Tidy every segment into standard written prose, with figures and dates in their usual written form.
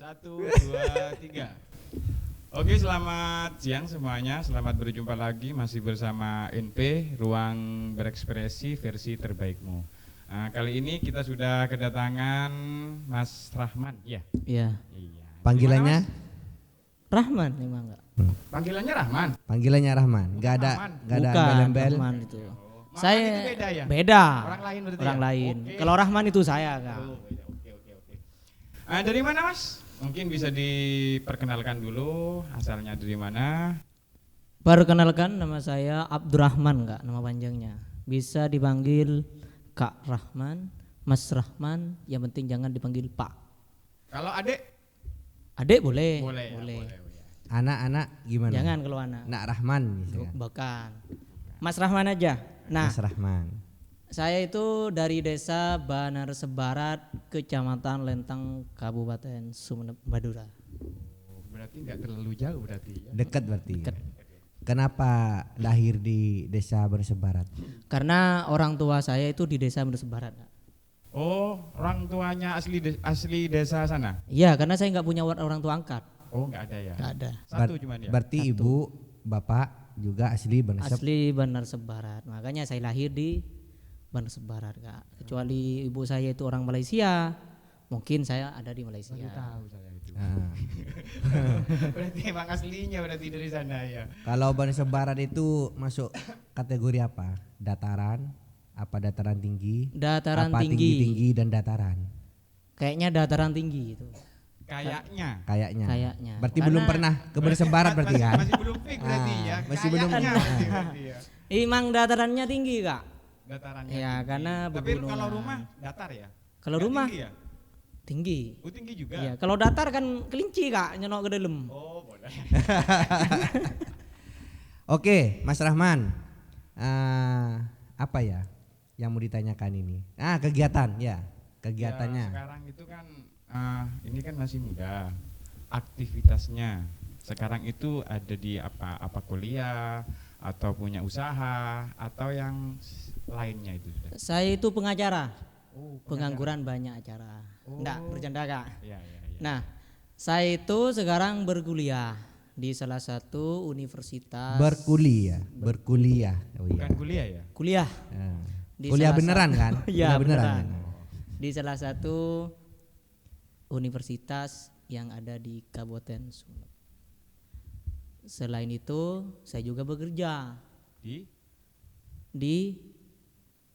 Satu, dua, tiga. Oke, selamat siang semuanya. Selamat berjumpa lagi masih bersama NP Ruang Berekspresi versi terbaikmu. Kali ini kita sudah kedatangan Mas Rahman, ya? Iya. Iya. Panggilannya? Rahman memang enggak? Panggilannya Rahman. Panggilannya Rahman. Enggak ada Rahman. embel-embel. Rahman itu. Rahman Saya itu beda ya? Beda. Orang lain berarti Orang ya? lain. Oke. Kalau Rahman itu saya, Kak. Oke. Dari mana, Mas? Mungkin bisa diperkenalkan dulu asalnya dari mana? Perkenalkan, nama saya Abdurrahman, Kak, nama panjangnya. Bisa dipanggil Kak Rahman, Mas Rahman, yang penting jangan dipanggil Pak. Kalau adik? Adik boleh. Boleh. Anak-anak gimana? Jangan kalau anak. Nak Rahman misalkan. Bukan. Mas Rahman aja. Nah, Mas Rahman. saya itu dari desa Banar Sebarat, Kecamatan Lentang, Kabupaten Sumeneb, Madura. Berarti nggak terlalu jauh berarti ya? Dekat berarti. Dekat. Kenapa lahir di desa Bersebarat? Karena orang tua saya itu di desa Banar Sebarat. Oh, orang tuanya asli desa sana? Iya, karena saya nggak punya orang tua angkat. Oh, nggak ada ya? Nggak ada. Satu cuman ya? Berarti Satu. ibu, bapak juga asli Benesep. Asli Banar Sebarat. Makanya saya lahir di Banar Sebarat, Kak. Kecuali ibu saya itu orang Malaysia, mungkin saya ada di Malaysia. Baru tahu saya itu. Nah, Berarti emang aslinya berarti dari sana ya? kalau Benesebarat itu masuk kategori apa? Dataran? Apa dataran tinggi? Dataran apa tinggi. tinggi dan dataran? Kayaknya dataran tinggi itu. Kayaknya. Kayaknya. Berarti Karena belum pernah ke Bersebarat berarti kan? Masih belum fix berarti ya? Masih belum. Kayaknya berarti ya? Emang datarannya tinggi, Kak. Datarannya Ya, tinggi. karena Tapi pegunungan. kalau rumah datar ya? Kalau Nggak rumah tinggi ya? tinggi. Oh, tinggi juga? Iya, kalau datar kan kelinci, Kak, nyonok ke dalam. Oh, boleh. Oke, Mas Rahman, apa ya yang mau ditanyakan ini? Kegiatan ya, kegiatannya. Ya, sekarang itu kan ini kan masih muda. Aktivitasnya sekarang itu ada di apa kuliah atau punya usaha atau yang lainnya itu sudah. Saya itu pengacara. Oh, Pengangguran banyak acara. Oh. Enggak, bercanda, Kak. Iya. Nah, saya itu sekarang berkuliah di salah satu universitas. Berkuliah. Oh iya. Bukan kuliah ya? Kuliah. Ah. Di Kuliah salah beneran satu- kan? Iya, Kuliah beneran. kan? Di salah satu universitas yang ada di Kabupaten Sumeneb. Selain itu, saya juga bekerja di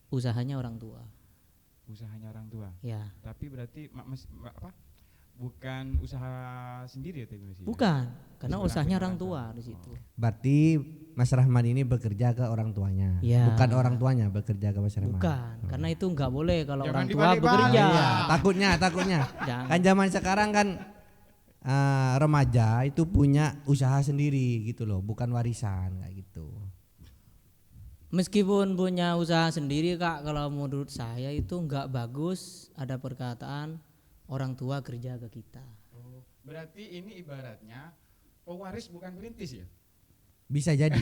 usahanya orang tua. Usahanya orang tua. Ya, Tapi berarti bukan usaha sendiri ya tapi masih? bukan, karena Masih usahanya orang orang tua di situ. Berarti Mas Rahman ini bekerja ke orang tuanya, Iya. bukan orang tuanya bekerja ke Mas Rahman. Bukan, karena itu enggak boleh kalau Jangan orang tua dibalik-balik. bekerja. Iya. Takutnya. Jangan. Kan zaman sekarang kan remaja itu punya usaha sendiri gitu loh, bukan warisan kayak gitu. Meskipun punya usaha sendiri, Kak, kalau menurut saya itu enggak bagus ada perkataan orang tua kerja ke kita. Oh, berarti ini ibaratnya pewaris bukan perintis ya? Bisa jadi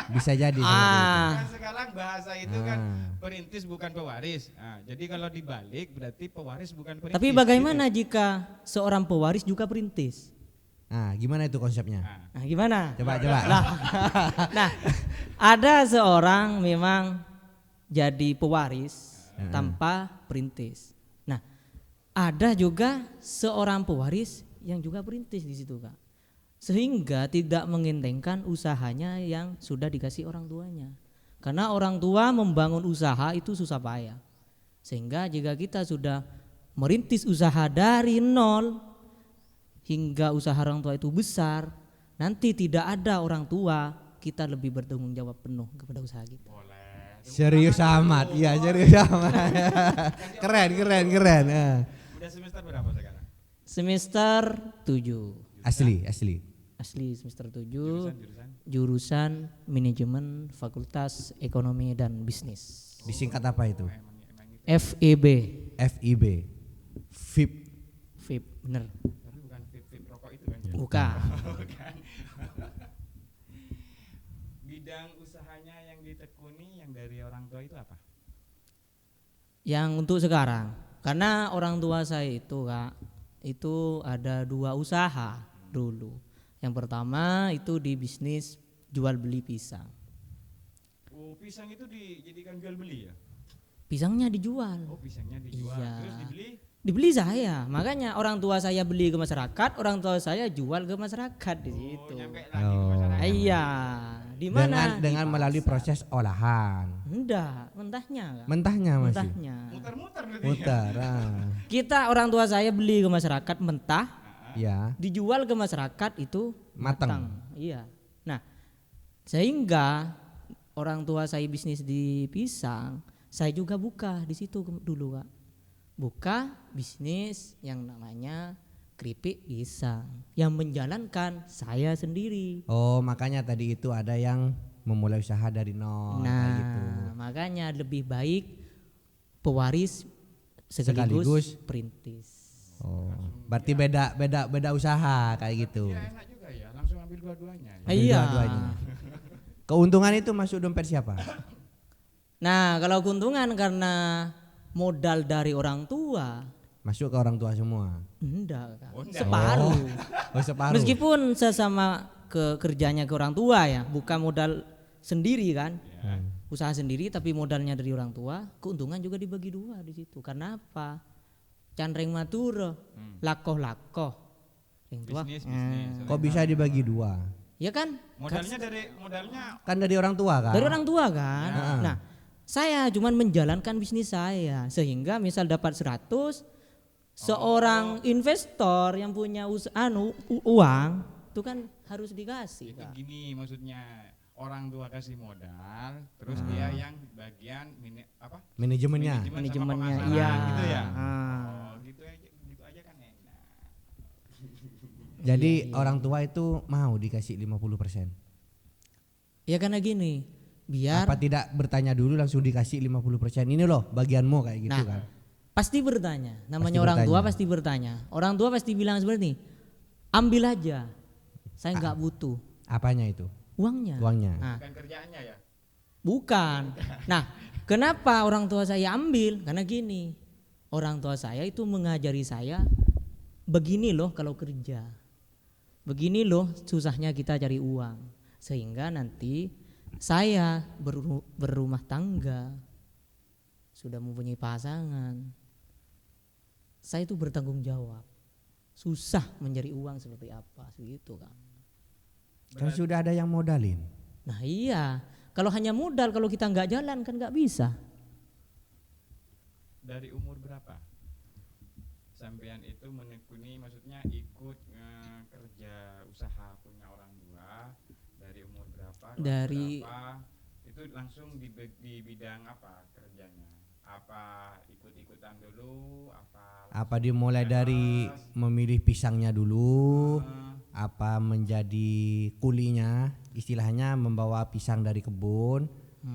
seperti itu. Kan sekarang bahasa itu kan Ah. perintis bukan pewaris. Jadi kalau dibalik berarti pewaris bukan perintis. Tapi bagaimana jika seorang pewaris juga perintis? Gimana itu konsepnya? Nah, gimana? Coba. Nah, ada seorang memang jadi pewaris tanpa perintis. Nah, ada juga seorang pewaris yang juga perintis di situ, Kak. Sehingga tidak mengentengkan usahanya yang sudah dikasih orang tuanya. Karena orang tua membangun usaha itu susah payah. Sehingga jika kita sudah merintis usaha dari nol hingga usaha orang tua itu besar, nanti tidak ada orang tua, kita lebih bertanggung jawab penuh kepada usaha kita. Serius amat, iya serius amat. keren. Udah semester berapa sekarang? Semester 7. Asli. Asli semester 7. Jurusan? Jurusan manajemen Fakultas Ekonomi dan Bisnis. Disingkat apa itu? FEB. FIB. FIB. FIB, bener. Tapi bukan vape rokok itu kan ya? Bukan. Bukan. Bidang usahanya yang ditekuni yang dari orang tua itu apa? Yang untuk sekarang, karena orang tua saya itu, Kak, itu ada 2 usaha dulu. Yang pertama itu di bisnis jual beli pisang. Oh, pisang itu dijadikan jual beli ya? Pisangnya dijual. Oh, pisangnya dijual. Iya. Terus dibeli? Dibeli saya. Makanya orang tua saya beli ke masyarakat, orang tua saya jual ke masyarakat di situ. Oh, nyampe lagi ke Oh. masyarakat. Iya. Di mana? Dengan Di melalui pasar. proses olahan. Enggak, mentahnya Kak. Mentahnya masih. Mentahnya. Muter-muter berarti ya? Mutar. Kita orang tua saya beli ke masyarakat mentah, Ya. dijual ke masyarakat itu Matang. Iya. Nah, sehingga orang tua saya bisnis di pisang, saya juga buka di situ dulu Kak. Buka bisnis yang namanya keripik pisang, yang menjalankan saya sendiri. Oh, makanya tadi itu ada yang memulai usaha dari nol kayak gitu. Nah, makanya lebih baik pewaris Sekaligus. sekaligus perintis. Oh, berarti beda usaha kayak gitu. Ya enak juga ya, langsung ambil dua-duanya ya. Ambil Iya. dua-duanya. Keuntungan itu masuk dompet siapa? Nah, kalau keuntungan karena modal dari orang tua, Masuk ke orang tua semua. enggak Kak. Oh, enggak. Separuh. Oh, separuh. Meskipun sesama kerjanya ke orang tua ya, bukan modal sendiri kan, usaha sendiri tapi modalnya dari orang tua, keuntungan juga dibagi 2 di situ. Karena apa? Candreng maturo, lakoh-lakoh. Yang tua. Bisnis. Kok bisa dibagi 2? Ya kan? Modalnya Kan dari orang tua kan? Dari orang tua kan. Nah, saya cuman menjalankan bisnis saya sehingga misal dapat 100, seorang investor yang punya uang itu kan harus dikasih. itu Kak. gini maksudnya, orang tua kasih modal, terus dia yang bagian Manajemennya. sama Manajemennya, pemasaran iya. gitu ya. Ah. Oh, gitu aja kan enak. Jadi orang tua itu mau dikasih 50%. Ya karena gini, biar Apa tidak bertanya dulu langsung dikasih 50%? Ini loh bagianmu kayak gitu Nah, kan. pasti bertanya. Namanya Pasti orang tua bertanya. pasti bertanya. Orang tua pasti bilang seperti ini, ambil aja, saya nggak butuh Apanya itu? uangnya. Uangnya. Nah, Bukan kerjaannya ya. bukan. Nah, kenapa orang tua saya ambil? Karena gini, orang tua saya itu mengajari saya begini loh kalau kerja, begini loh susahnya kita cari uang, sehingga nanti saya berumah tangga, sudah mempunyai pasangan, saya itu bertanggung jawab, susah mencari uang seperti apa, begitu kan? Kan sudah ada yang modalin. Nah iya, kalau hanya modal, kalau kita nggak jalan kan nggak bisa. Dari umur berapa sampean itu menekuni, maksudnya ikut kerja usaha punya orang tua? Dari umur berapa? Kelas Dari- berapa? Itu langsung di bidang apa kerjanya? Apa ikut-ikutan dulu? Apa dimulai dari memilih pisangnya dulu? Apa menjadi kulinya? Istilahnya membawa pisang dari kebun.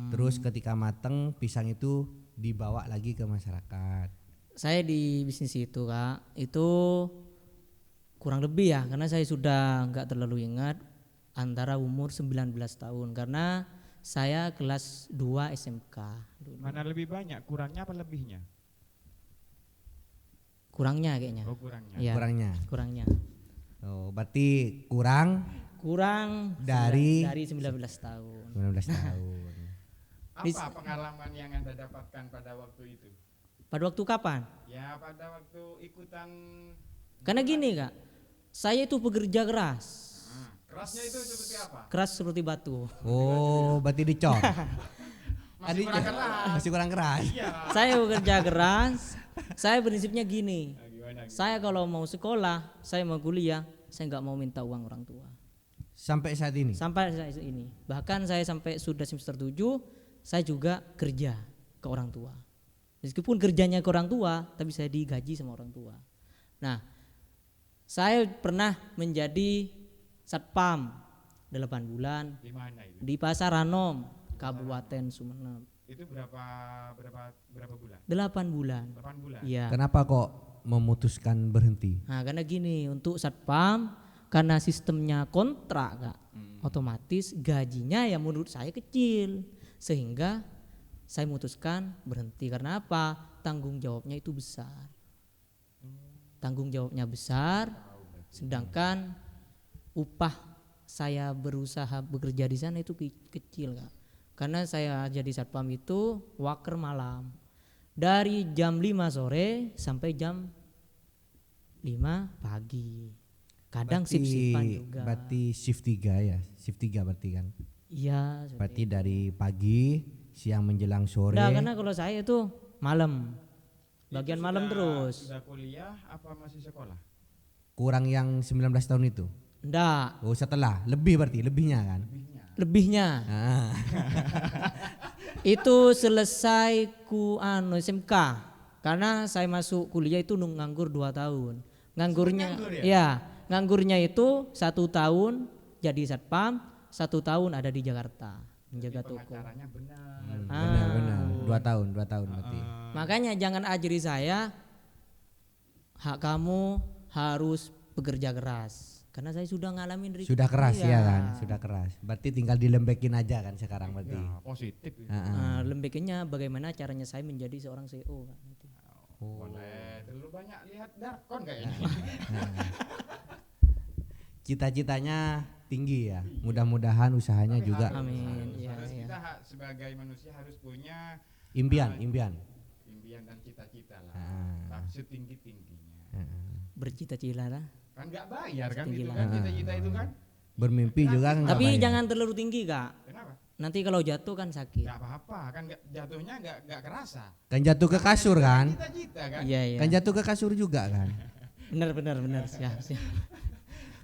Terus ketika mateng pisang itu dibawa lagi ke masyarakat. Saya di bisnis itu Kak, itu kurang lebih ya, karena saya sudah nggak terlalu ingat, antara umur 19 tahun, karena saya kelas 2 SMK dulu. Mana lebih banyak, kurangnya apa lebihnya? Kurangnya kayaknya. Oh, kurangnya. Iya, Kurangnya. kurangnya. Oh, berarti kurang Kurang Dari- 19 tahun. 19 tahun. Apa pengalaman yang Anda dapatkan pada waktu itu? Pada waktu kapan? Ya, pada waktu ikutan. Karena gini Kak, saya itu pekerja keras, Kerasnya itu seperti apa? keras seperti batu. Oh, berarti dicor. Masih kurang keras. Masih kurang keras. Iya. Saya bekerja keras, saya prinsipnya gini, Nah, gimana? saya kalau mau sekolah, saya mau kuliah, saya nggak mau minta uang orang tua. Sampai saat ini. Sampai saat ini, bahkan saya sampai sudah semester 7, saya juga kerja ke orang tua. Meskipun kerjanya ke orang tua, tapi saya digaji sama orang tua. Nah, saya pernah menjadi satpam 8 bulan Di mana itu? di Pasar Ranom, Kabupaten Sumeneb. Itu berapa bulan? 8 bulan. 8 bulan. Iya. Kenapa kok memutuskan berhenti? Nah, karena gini, untuk satpam karena sistemnya kontrak Kak, otomatis gajinya ya menurut saya kecil, sehingga saya memutuskan berhenti. Karena apa? Tanggung jawabnya itu besar. tanggung jawabnya besar, sedangkan upah saya berusaha bekerja di sana itu kecil Kak. Karena saya jadi satpam itu waker malam. Dari jam 5 sore sampai jam 5 pagi. Kadang shift-shiftan juga. Berarti shift 3 ya. Shift 3 berarti kan. Iya. Berarti dari pagi, siang menjelang sore. Nah, karena kalau saya itu malam. Bagian Itu malam sudah- terus. Sudah kuliah apa masih sekolah? Kurang yang 19 tahun itu. Enggak, Oh, setelah, lebih berarti, lebihnya kan. lebihnya. Ah. Itu selesai SMK. Karena saya masuk kuliah itu nganggur 2 tahun. Nganggurnya Nganggur ya? ya, nganggurnya itu 1 tahun jadi satpam, 1 tahun ada di Jakarta menjaga toko. Pengacaranya benar. Benar-benar 2 tahun berarti. Makanya jangan ajari saya hak kamu harus bekerja keras. Karena saya sudah ngalamin dari Sudah keras kecil. ya kan, sudah keras. Berarti tinggal dilembekin aja kan sekarang berarti. Ya, positif. Ya. Nah, lembekinnya bagaimana caranya saya menjadi seorang CEO Kak. Boleh. Terlalu banyak lihat Darkon kayaknya. Cita-citanya tinggi ya. Mudah-mudahan usahanya Tapi juga harus, Amin. harus, Iya, harus iya. kita sebagai manusia harus punya impian. impian dan cita-cita lah. Ah. Setinggi-tingginya. Bercita-cita lah. Kan nggak bayar kan Setinggi itu lah. kan cita-cita itu kan? Bermimpi juga kan nggak Tapi bayar. jangan terlalu tinggi Kak. Kenapa? Nanti kalau jatuh kan sakit. Nggak apa-apa kan jatuhnya nggak kerasa. Kan jatuh ke kasur kan. Cita-cita kan? Iya iya. Kan jatuh ke kasur juga kan. Benar. Siap.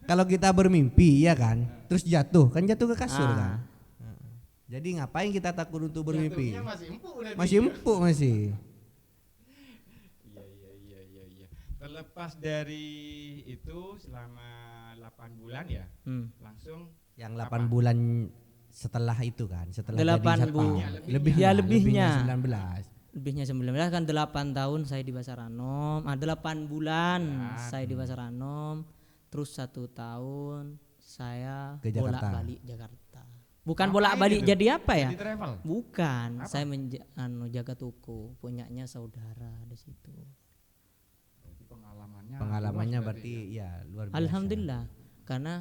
Kalau kita bermimpi ya kan, terus jatuh ke kasur Ah. kan. Jadi ngapain kita takut untuk bermimpi? Jatuhnya masih empuk berarti. Masih empuk masih. Iya. Terlepas dari itu selama 8 bulan ya, langsung Yang 8 bulan setelah itu kan, setelah 8 jadi satpam. bulan. Lebihnya, Ya, lebihnya. 19. Lebihnya 19 kan 8 tahun saya di Pasar Anom. 8 bulan saya di Pasar Anom. Terus 1 tahun saya Ke Jakarta. bolak-balik Jakarta. Bukan Ngapain bolak-balik itu? jadi apa ya? Jadi travel. Bukan, Apa? saya jaga toko, punyanya saudara di situ. Berarti pengalamannya. Pengalamannya luas berarti ya luar biasa. Alhamdulillah, karena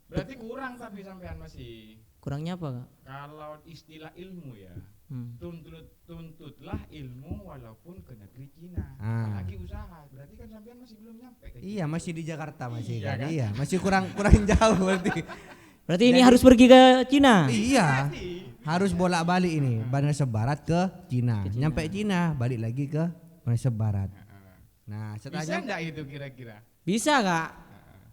Berarti kurang tapi sampean masih. kurangnya apa Kak? Kalau istilah ilmu ya, Hmm. tuntutlah ilmu walaupun ke negeri Cina. Ah. Apalagi usaha. Berarti kan sampean masih belum nyampe ke Iya, masih di Jakarta masih Iya kan. kan? Iya, masih kurang jauh berarti. Berarti ini harus pergi ke Cina. Iya. Harus bolak-balik ini, Banasa Barat ke Cina. Nyampe Cina, balik lagi ke Banasa Barat. Nah, Bisa setelahnya enggak itu kira-kira? Bisa Kak?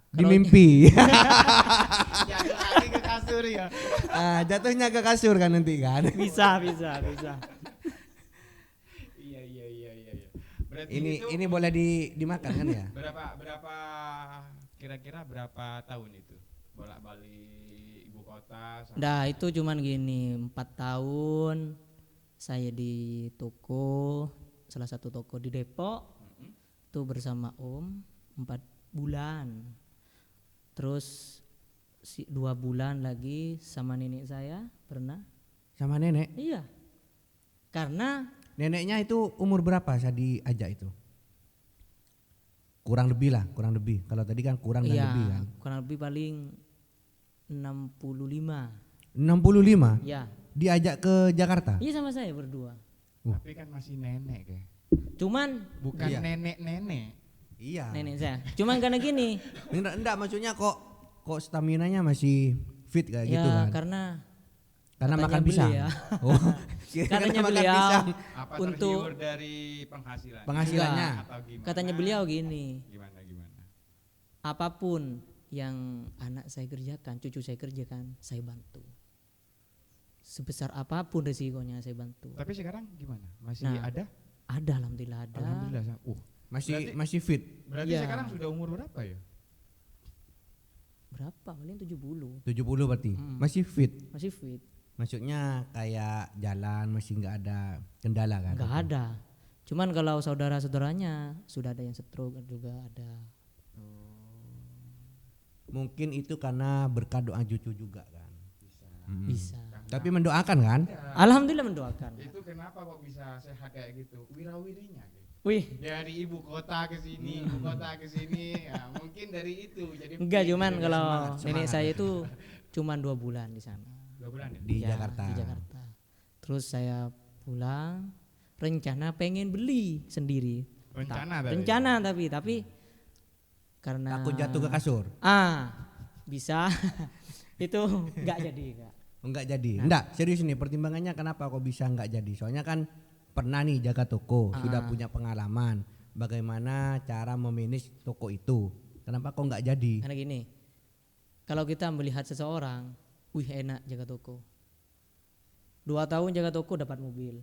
di mimpi. Jatuh lagi ke kasur ya. Ah, jatuhnya ke kasur kan nanti kan. Bisa. Iya. Berarti Ini boleh dimakan kan ya? berapa kira-kira berapa tahun itu? Bolak-balik ibu kota sampai Nah itu cuman gini 4 tahun saya di toko, salah satu toko di Depok itu bersama Om 4 bulan. Terus 2 bulan lagi sama nenek saya pernah. Sama nenek. Iya. Karena Neneknya itu umur berapa saat diajak itu? Kurang lebih. Kalau tadi kan kurang dan iya, lebih kan. kurang lebih paling 65. 65 Ya. diajak ke Jakarta. Iya sama saya berdua. tapi kan masih nenek kayak. Cuman Bukan Iya. nenek-nenek. Iya. nenek saya. Cuman karena gini. Enggak, maksudnya kok staminanya masih fit kayak Ya gitu kan. karena Karena katanya makan pisang. beliau. Oh. Katanya makan beliau pisang. Apa untuk tergiur dari penghasilan? Penghasilannya. Atau gimana? katanya beliau gini, Gimana? apapun yang anak saya kerjakan, cucu saya kerjakan, saya bantu. Sebesar apapun resikonya saya bantu. Tapi sekarang gimana? Masih Nah, ada? Ada alhamdulillah ada. Alhamdulillah. Masih fit. Berarti Iya. sekarang sudah umur berapa ya? Berapa? Paling 70. 70 berarti. Mm. Masih fit. Masih fit. Maksudnya kayak jalan masih nggak ada kendala kan? Enggak ada. Cuman kalau saudara-saudaranya sudah ada yang stroke juga ada. Mungkin itu karena berkat doa cucu juga kan. Bisa. Tapi mendoakan kan? Alhamdulillah mendoakan. Itu kenapa kok bisa sehat kayak gitu? Wirawirinya. Gitu. Wih, Dari ibu kota ke sini, ibu kota ke sini, ya, mungkin dari itu. Jadi enggak cuman jadi kalau semangat, nenek semangat. saya itu cuman 2 bulan di sana. 2 bulan ya? Di Ya, Jakarta. Di Jakarta. Terus saya pulang, rencana pengen beli sendiri. Rencana tadi. Rencana tapi karena Takut jatuh ke kasur. bisa itu nggak jadi Kak. Enggak jadi. Enggak, serius nih pertimbangannya kenapa kok bisa enggak jadi? Soalnya kan pernah nih jaga toko, sudah punya pengalaman bagaimana cara memanage toko itu. Kenapa kok enggak jadi? Karena gini, kalau kita melihat seseorang, wih enak jaga toko. 2 tahun jaga toko dapat mobil.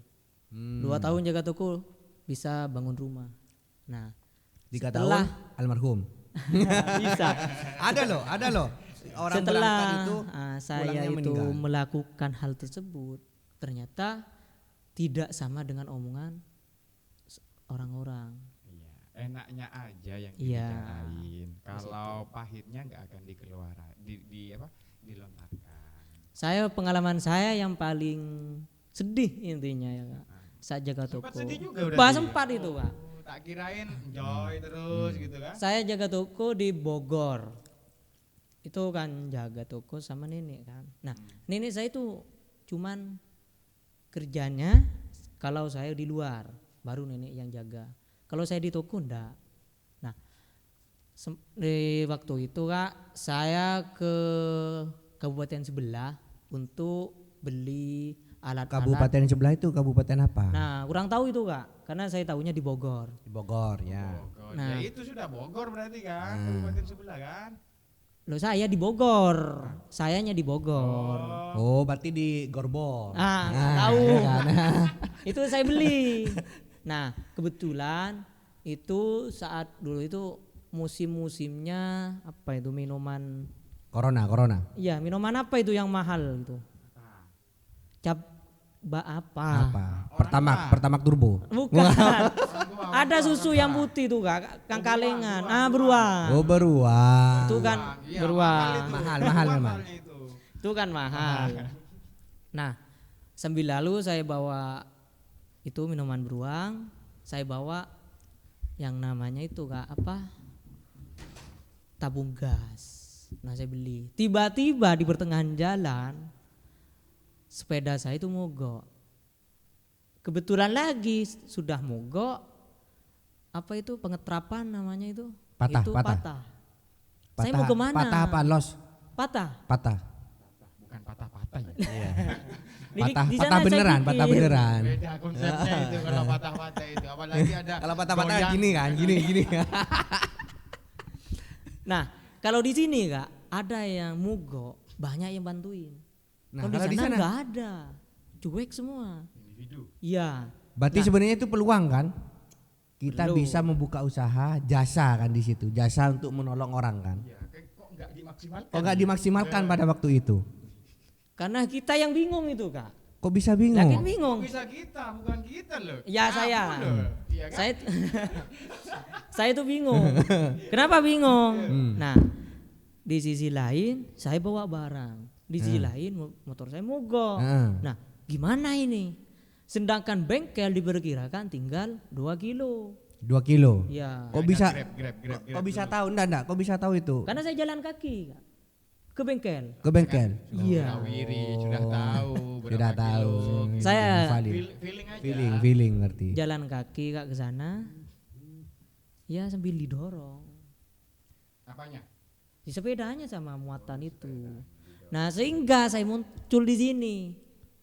2 tahun jaga toko bisa bangun rumah. Nah, 3 setelah- tahun almarhum. bisa. Ada loh. Orang Setelah berangkat itu saya pulangnya itu meninggal. melakukan hal tersebut, ternyata tidak sama dengan omongan orang-orang. Iya, enaknya aja yang Iya. dibicarain. Kalau pahitnya nggak akan dikeluaran, dilontarkan. Pengalaman saya yang paling sedih intinya ya Kak. Saat jaga toko. Sempat sedih juga berarti. Sempat itu Kak. Tak kirain enjoy terus gitu kan? Saya jaga toko di Bogor. Itu kan jaga toko sama nenek kan. Nah, nenek saya itu cuman kerjanya kalau saya di luar, baru nenek yang jaga. Kalau saya di toko enggak. Nah, di waktu itu Kak, saya ke kabupaten sebelah untuk beli alat-alat. Kabupaten sebelah itu kabupaten apa? Nah, kurang tahu itu Kak, karena saya tahunya di Bogor. Di Bogor ya. Bogor. Nah. Ya itu sudah Bogor berarti kan, kabupaten sebelah kan? Loh saya di Bogor, sayanya di Bogor. Oh, berarti di Gorbor. Nggak tahu. iya kan? Itu saya beli. Nah, kebetulan itu saat dulu itu musim-musimnya apa itu minuman. Corona. Iya, minuman apa itu yang mahal itu? Apa? Pertamak turbo. Bukan. Ada susu yang putih tuh Kak, Kang Kalengan. Beruang. Oh, beruang. Itu kan Iya, beruang. Mahal memang. Itu kan mahal. Nah, sambil lalu saya bawa itu minuman beruang, saya bawa yang namanya itu Kak apa? Tabung gas. Nah, saya beli. Tiba-tiba di pertengahan jalan sepeda saya itu mogok. Kebetulan lagi sudah mogok. Apa itu pengetrapan namanya itu? Patah, Itu patah. patah. Saya mau kemana? Patah apa los? Patah. Bukan patah-patah ya. Di sana saya Beneran, pikir. patah beneran. Beda konsepnya itu kalau patah-patah itu. Apalagi ada Kalau patah-patah goyang. gini kan, gini. Nah, kalau di sini Kak, ada yang mogok, banyak yang bantuin. Nah, Kalau kalau di di sana sana? nggak ada, cuek semua. Individu. Iya. Berarti sebenarnya itu peluang kan? Kita Belum. bisa membuka usaha jasa kan di situ, jasa untuk menolong orang kan. Ya, kok nggak dimaksimalkan? Kok nggak dimaksimalkan pada waktu itu? Karena kita yang bingung itu Kak. Kok bisa Yakin bingung? bingung. Bisa kita, bukan kita loh. Ya, Kamu saya. loh. Iya kan? Saya saya tuh bingung. Kenapa bingung? Nah, di sisi lain saya bawa barang. Di sisi lain motor saya mogok. Nah, gimana ini? Sedangkan bengkel diperkirakan tinggal 2 kilo. 2 kilo. Ya. Kok bisa? Grab Kok bisa tahu? Enggak. Kok bisa tahu itu? Karena saya jalan kaki Kak, ke bengkel. Ke bengkel. Iya. Wiri sudah tahu berapa Sudah tahu. kilo. Saya Valid. Feeling aja. Feeling ngerti. jalan kaki Kak ke sana. Ya sambil didorong. Apanya? Di sepedanya sama muatan itu. Nah, sehingga saya muncul di sini.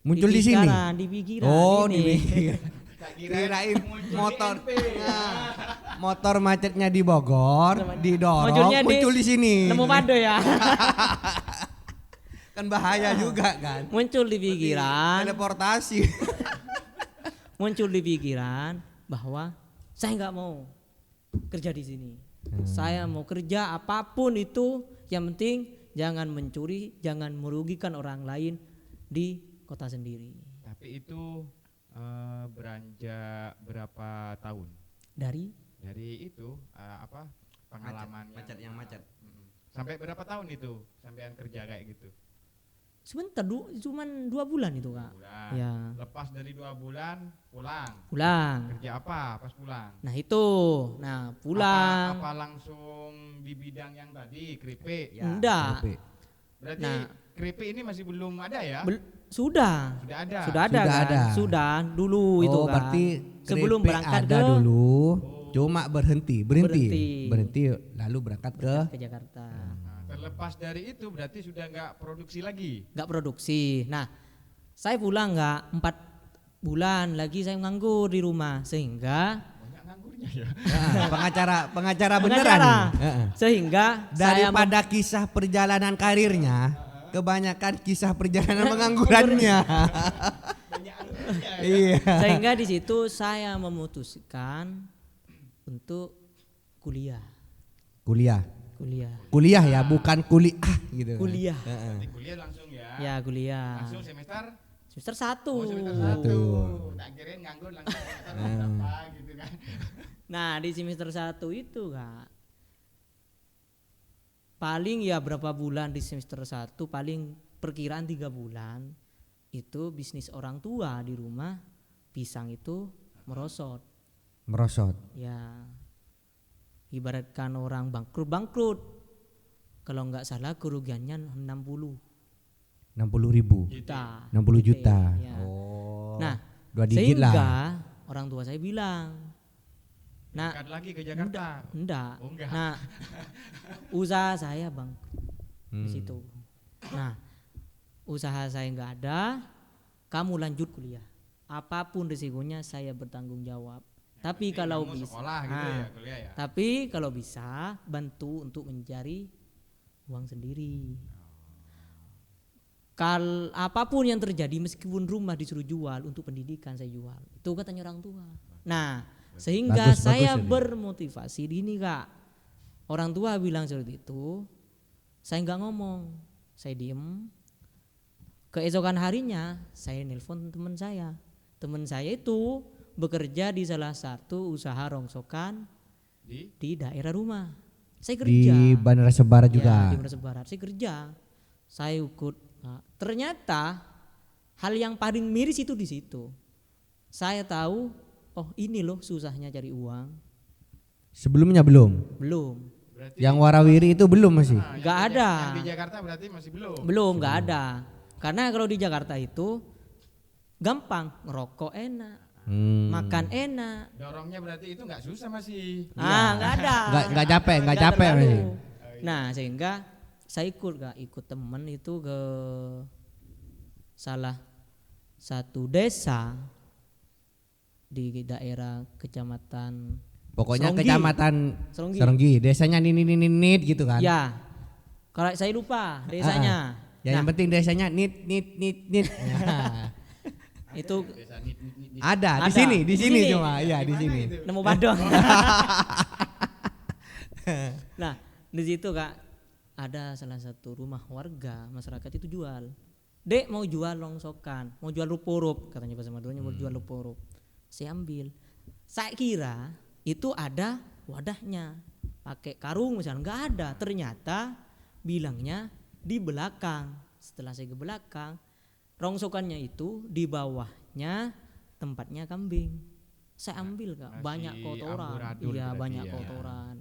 Muncul di sini? Di pikiran Oh, ini. di pikiran. Kirain motor. Nah, motor macetnya di Bogor, didorong, Munculnya muncul di sini. Nemu pado ya. Kan bahaya juga kan. Muncul di pikiran, Teleportasi. muncul di pikiran bahwa saya nggak mau kerja di sini. Saya mau kerja apapun itu, yang penting jangan mencuri, jangan merugikan orang lain di kota sendiri. Tapi itu beranjak berapa tahun? Dari Dari itu apa pengalaman Macet yang macet. Sampai berapa tahun itu sampean kerja kayak gitu? Sebentar, cuman 2 bulan itu Kak. Bulan. Ya, Lepas dari 2 bulan pulang. pulang. Kerja apa pas pulang? Nah itu, nah pulang. Apa langsung di bidang yang tadi keripik? Ya, Enggak. keripik. Berarti Nah. keripik ini masih belum ada ya? Sudah. Sudah ada. Sudah ada Sudah kan? ada. Sudah dulu itu Oh, kan. berarti Sebelum keripik berangkat ada ke dulu, cuma berhenti Berhenti. lalu berangkat ke Jakarta. Nah, terlepas dari itu berarti sudah nggak produksi lagi. Nggak produksi. Nah, saya pulang nggak 4 bulan lagi saya nganggur di rumah sehingga Banyak nganggurnya ya. pengacara beneran nih. Heeh. sehingga saya Daripada kisah perjalanan karirnya, kebanyakan kisah perjalanan penganggurannya. Banyak nganggurnya ya. Iya. sehingga di situ saya memutuskan untuk kuliah. Kuliah ya, bukan kuliah gitu. kan. Kuliah. Heeh. Nanti kuliah langsung ya. Ya, kuliah. Langsung semester Semester 1. semester Satu. 1. Tak kirain nganggur langsung semester berapa gitu kan. Nah, di semester 1 itu Kak, paling ya berapa bulan di semester 1, paling perkiraan 3 bulan itu bisnis orang tua di rumah pisang itu merosot. Ya, ibaratkan orang bangkrut. Kalau nggak salah kerugiannya 60 60.000. juta. 60 juta. Ya. Oh. Nah, 2 digit sehingga lah. orang tua saya bilang, nah, Berangkat lagi ke Jakarta. enggak. Oh, enggak. Nah, usaha saya bangkrut di situ. Nah, usaha saya enggak ada, kamu lanjut kuliah. Apapun risikonya saya bertanggung jawab. Tapi Penting kalau kamu bisa, sekolah gitu ya, kuliah ya. tapi kalau bisa bantu untuk mencari uang sendiri. Apapun yang terjadi meskipun rumah disuruh jual untuk pendidikan saya jual. Itu katanya orang tua. Nah, sehingga Bagus saya ini. bermotivasi di ini Kak. Orang tua bilang seperti itu, saya nggak ngomong, saya diem. Keesokan harinya saya nelpon teman saya. Teman saya itu bekerja di salah satu usaha rongsokan di daerah rumah. Saya kerja Di Bandara Sebara ya, juga. di Bandara Sebarat. Saya kerja, saya ikut. Nah, ternyata hal yang paling miris itu di situ. Saya tahu, oh ini loh susahnya cari uang. Sebelumnya belum. Belum, Berarti Yang warawiri itu belum masih. nggak ada. yang di Jakarta berarti masih belum. Belum, nggak ada. Karena kalau di Jakarta itu gampang, ngerokok enak, makan enak. Dorongnya berarti itu nggak susah masih. Nggak ada. Nggak capek Nggak masih. terlalu. Nah, sehingga saya ikut temen itu ke salah satu desa di daerah kecamatan Pokoknya Seronggi. kecamatan Seronggi. Seronggi, desanya nit gitu kan. Ya, kalau saya lupa desanya. Ya, yang penting desanya nit. Ya. Itu Ada di Ada. sini Di sini. cuma. Iya, di sini. nemu Bandung. Nah, di situ Kak ada salah satu rumah warga masyarakat itu jual. Dek mau jual longsokan, mau jual rupo-rup, katanya bahasa Maduranya mau jual rupo-rup. Saya ambil. Saya kira itu ada wadahnya, pakai karung misalnya, nggak ada. Ternyata bilangnya di belakang. Setelah saya ke belakang, rongsokannya itu di bawahnya tempatnya kambing. Saya ambil Kak, Masih banyak kotoran. amburadul Iya, berarti banyak ya. kotoran.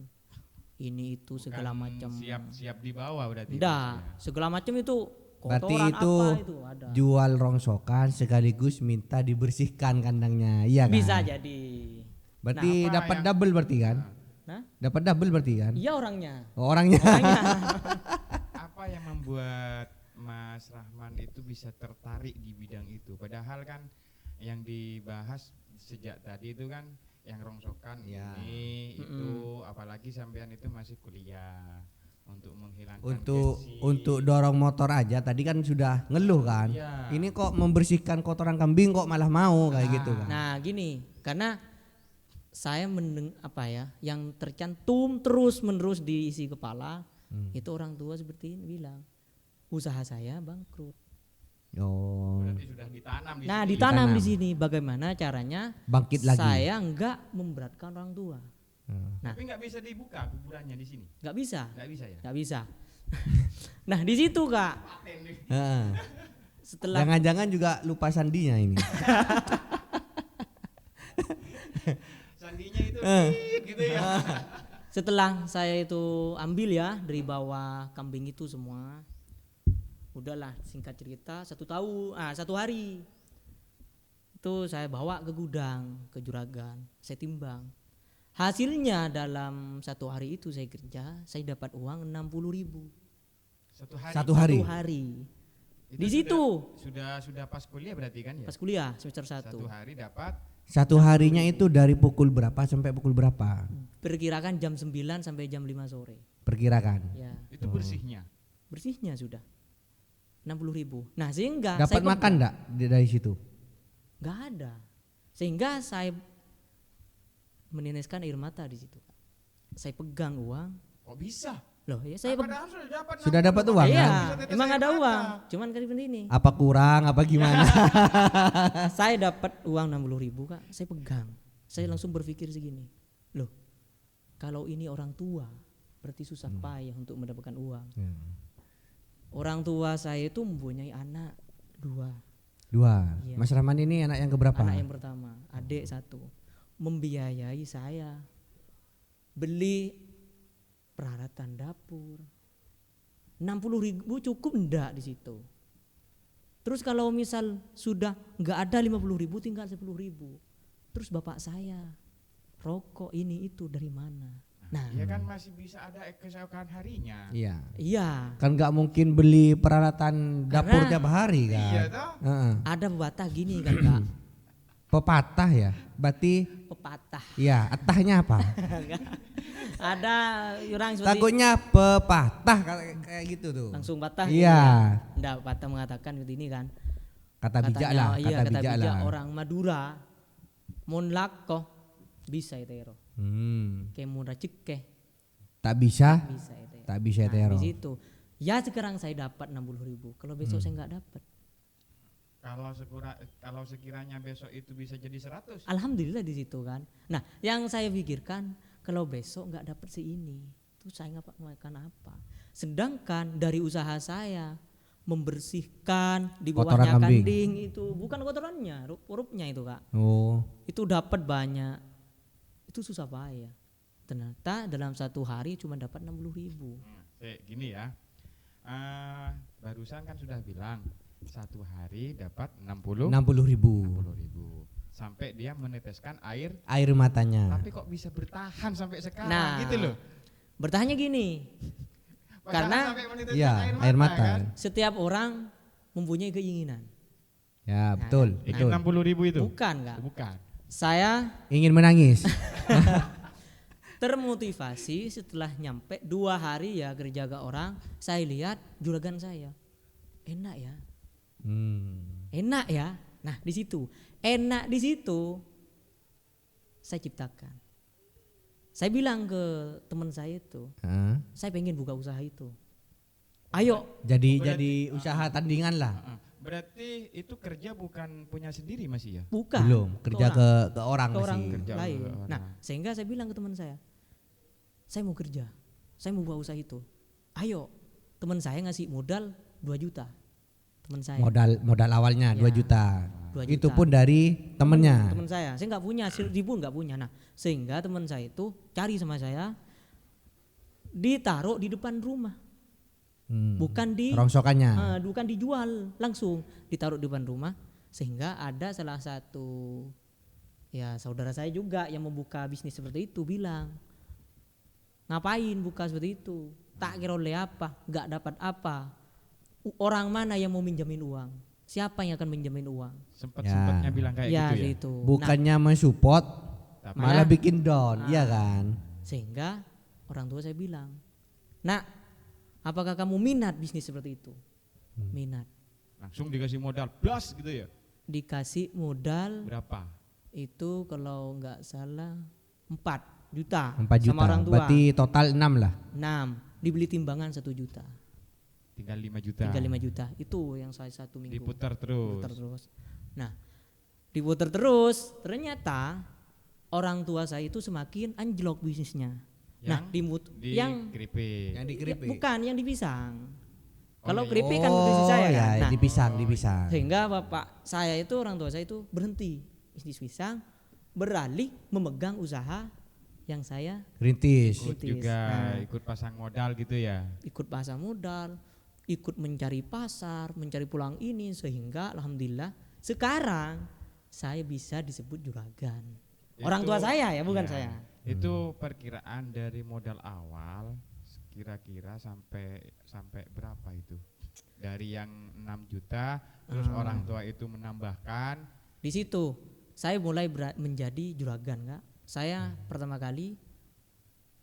Ini itu segala Bukan macam. Siap di bawah berarti. Enggak, segala macam itu Berarti kotoran itu apa itu ada. jual rongsokan sekaligus minta dibersihkan kandangnya. Iya kan? Bisa jadi. Berarti Nah, apa dapat yang- double berarti kan? Nah, Dapat double berarti kan? iya orangnya. Oh, orangnya. Orangnya. Apa yang membuat Mas Rahman itu bisa tertarik di bidang itu? Padahal kan yang dibahas sejak tadi itu kan yang rongsokan Ya. ini itu, apalagi sampean itu masih kuliah untuk menghilangkan gengsi. Untuk dorong motor aja tadi kan sudah ngeluh kan. Iya. Ini kok membersihkan kotoran kambing kok malah mau kayak gitu kan. Nah, gini, karena saya yang tercantum terus menerus di isi kepala itu orang tua seperti ini bilang, usaha saya bangkrut. Oh, Berarti sudah ditanam di Nah, sini. ditanam di sini bagaimana caranya bangkit lagi. saya enggak memberatkan orang tua. Nah, Tapi nggak bisa dibuka kuburannya di sini. nggak bisa. Nggak bisa ya. Nggak bisa. Nah di situ Kak, Heeh. setelah Jangan-jangan juga lupa sandinya ini. Sandinya itu gitu ya. setelah saya itu ambil ya dari bawah kambing itu semua, udahlah singkat cerita 1 hari itu saya bawa ke gudang, ke juragan, saya timbang. Hasilnya dalam 1 hari itu saya kerja, saya dapat uang 60.000 Satu hari. 1 hari. Itu Di situ sudah pas kuliah berarti kan ya? pas kuliah semester 1. 1 hari dapat. Satu harinya itu dari pukul berapa sampai pukul berapa? Perkirakan jam 9 sampai jam 5 sore. Perkirakan. Ya, Itu bersihnya. bersihnya sudah 60.000. Nah, sehingga Dapat saya makan enggak dari situ? nggak ada. Sehingga saya meneteskan air mata di situ. Saya pegang uang. Kok bisa? Loh, ya saya Padahal Sudah dapat uang iya, kan? Bisa tetes emang air ada mata. uang. Cuman kali ini Apa kurang apa gimana? saya dapat uang 60.000 Kak, saya pegang. Saya langsung berpikir segini. Loh, kalau ini orang tua berarti susah payah untuk mendapatkan uang. Orang tua saya itu mempunyai anak 2. 2. Iya. Mas Rahman ini anak yang keberapa? Anak yang pertama, adik 1. Membiayai saya beli peralatan dapur. 60.000 cukup enggak di situ. Terus kalau misal sudah enggak ada 50.000 tinggal 10.000. Terus bapak saya rokok ini itu dari mana? Nah, Iya kan masih bisa ada keesokan harinya. Iya. iya, Kan nggak mungkin beli peralatan dapur Karena- tiap hari kan? Iya toh? Heeh. ada pepatah gini kan Kak. Pepatah ya. Berarti Pepatah. ya, atahnya apa? Ada orang seperti Takutnya pepatah kayak gitu tuh. langsung patah. Iya. Enggak, patah mengatakan seperti ini kan. Kata bijak Katanya, lah, iya, kata kata bijak bijak lah. orang Madura mun lako bisa itu ero. Kayak mun cekeh Tak bisa, bisa itu. tak bisa Nah, tero. di situ. Ya sekarang saya dapat 60.000. Kalau besok saya enggak dapat. Kalau sekiranya besok itu bisa jadi 100. Alhamdulillah di situ kan. Nah, yang saya pikirkan kalau besok enggak dapat seini, itu saya makan apa? Sedangkan dari usaha saya membersihkan di Kotoran bawahnya kambing. kanding itu bukan kotorannya, rup-rupnya itu Kak. Oh, Itu dapat banyak. Itu susah payah. Ternyata dalam 1 hari cuma dapat 60.000. Gini ya. Barusan kan sudah bilang 1 hari dapat 60.000 60.000 sampai dia meneteskan air, air matanya. tapi kok bisa bertahan sampai sekarang Nah, gitu loh. bertahannya gini, Padahal karena sampai meneteskan Iya, air mata. kan? setiap orang mempunyai keinginan. Ya, betul, Ingin betul. 60.000 itu? Bukan Kak. Bukan. Saya Ingin menangis. termotivasi setelah nyampe 2 hari ya kerja ke orang, saya lihat juragan saya. Enak ya. Enak ya. Nah, di situ. Enak di situ saya ciptakan. Saya bilang ke teman saya itu, Hah? saya pengen buka usaha itu. Ayo. Jadi usaha tandingan lah. Berarti itu kerja bukan punya sendiri masih ya? Bukan. Belum, kerja ke orang ke orang masih. Kerja lain. ke orang. Nah, sehingga saya bilang ke teman saya mau kerja, saya mau buka usaha itu. Ayo, teman saya ngasih modal 2 juta. Teman saya. Modal awalnya Ya, 2 juta. 2 Itu juta. pun dari temennya. Teman saya nggak punya, 1.000 nggak punya. Nah, sehingga teman saya itu cari sama saya, ditaruh di depan rumah, bukan di Rongsokannya. bukan dijual, langsung ditaruh di depan rumah. Sehingga ada salah satu ya saudara saya juga yang membuka bisnis seperti itu bilang, ngapain buka seperti itu? Tak kira oleh apa? Nggak dapat apa? Orang mana yang mau minjamin uang? Siapa yang akan minjamin uang? Sempatnya bilang kayak Ya gitu ya. gitu. Bukannya mensupport, Tapi malah bikin down, iya kan? Sehingga orang tua saya bilang, "Nak, apakah kamu minat bisnis seperti itu?" Minat. langsung dikasih modal plus gitu ya. Dikasih modal Berapa? itu kalau nggak salah 4 juta 4 juta. sama orang tua. Berarti total 6 lah. 6, dibeli timbangan 1 juta. Tinggal 5 juta. Tinggal 5 juta. Itu yang saya 1 minggu. Diputar terus. Diputar terus. Nah, diputar terus, ternyata orang tua saya itu semakin anjlok bisnisnya. Nah, di yang keripik. Yang di keripik. bukan yang di pisang. Oh, Kalau iya. keripik kan nutrisi saya ya, kan. Nah, di pisang. sehingga bapak saya itu, orang tua saya itu berhenti bisnis pisang, beralih memegang usaha yang saya Rintis. Ikut Rintis. juga Nah. ikut pasang modal gitu ya. ikut pasar modal, ikut mencari pasar, mencari pulang ini, sehingga alhamdulillah sekarang saya bisa disebut juragan. Orang tua saya ya, bukan ya, saya. Itu perkiraan dari modal awal kira-kira sampai berapa itu? Dari yang 6 juta terus orang tua itu menambahkan. Di situ saya mulai menjadi juragan, Kak. Saya pertama kali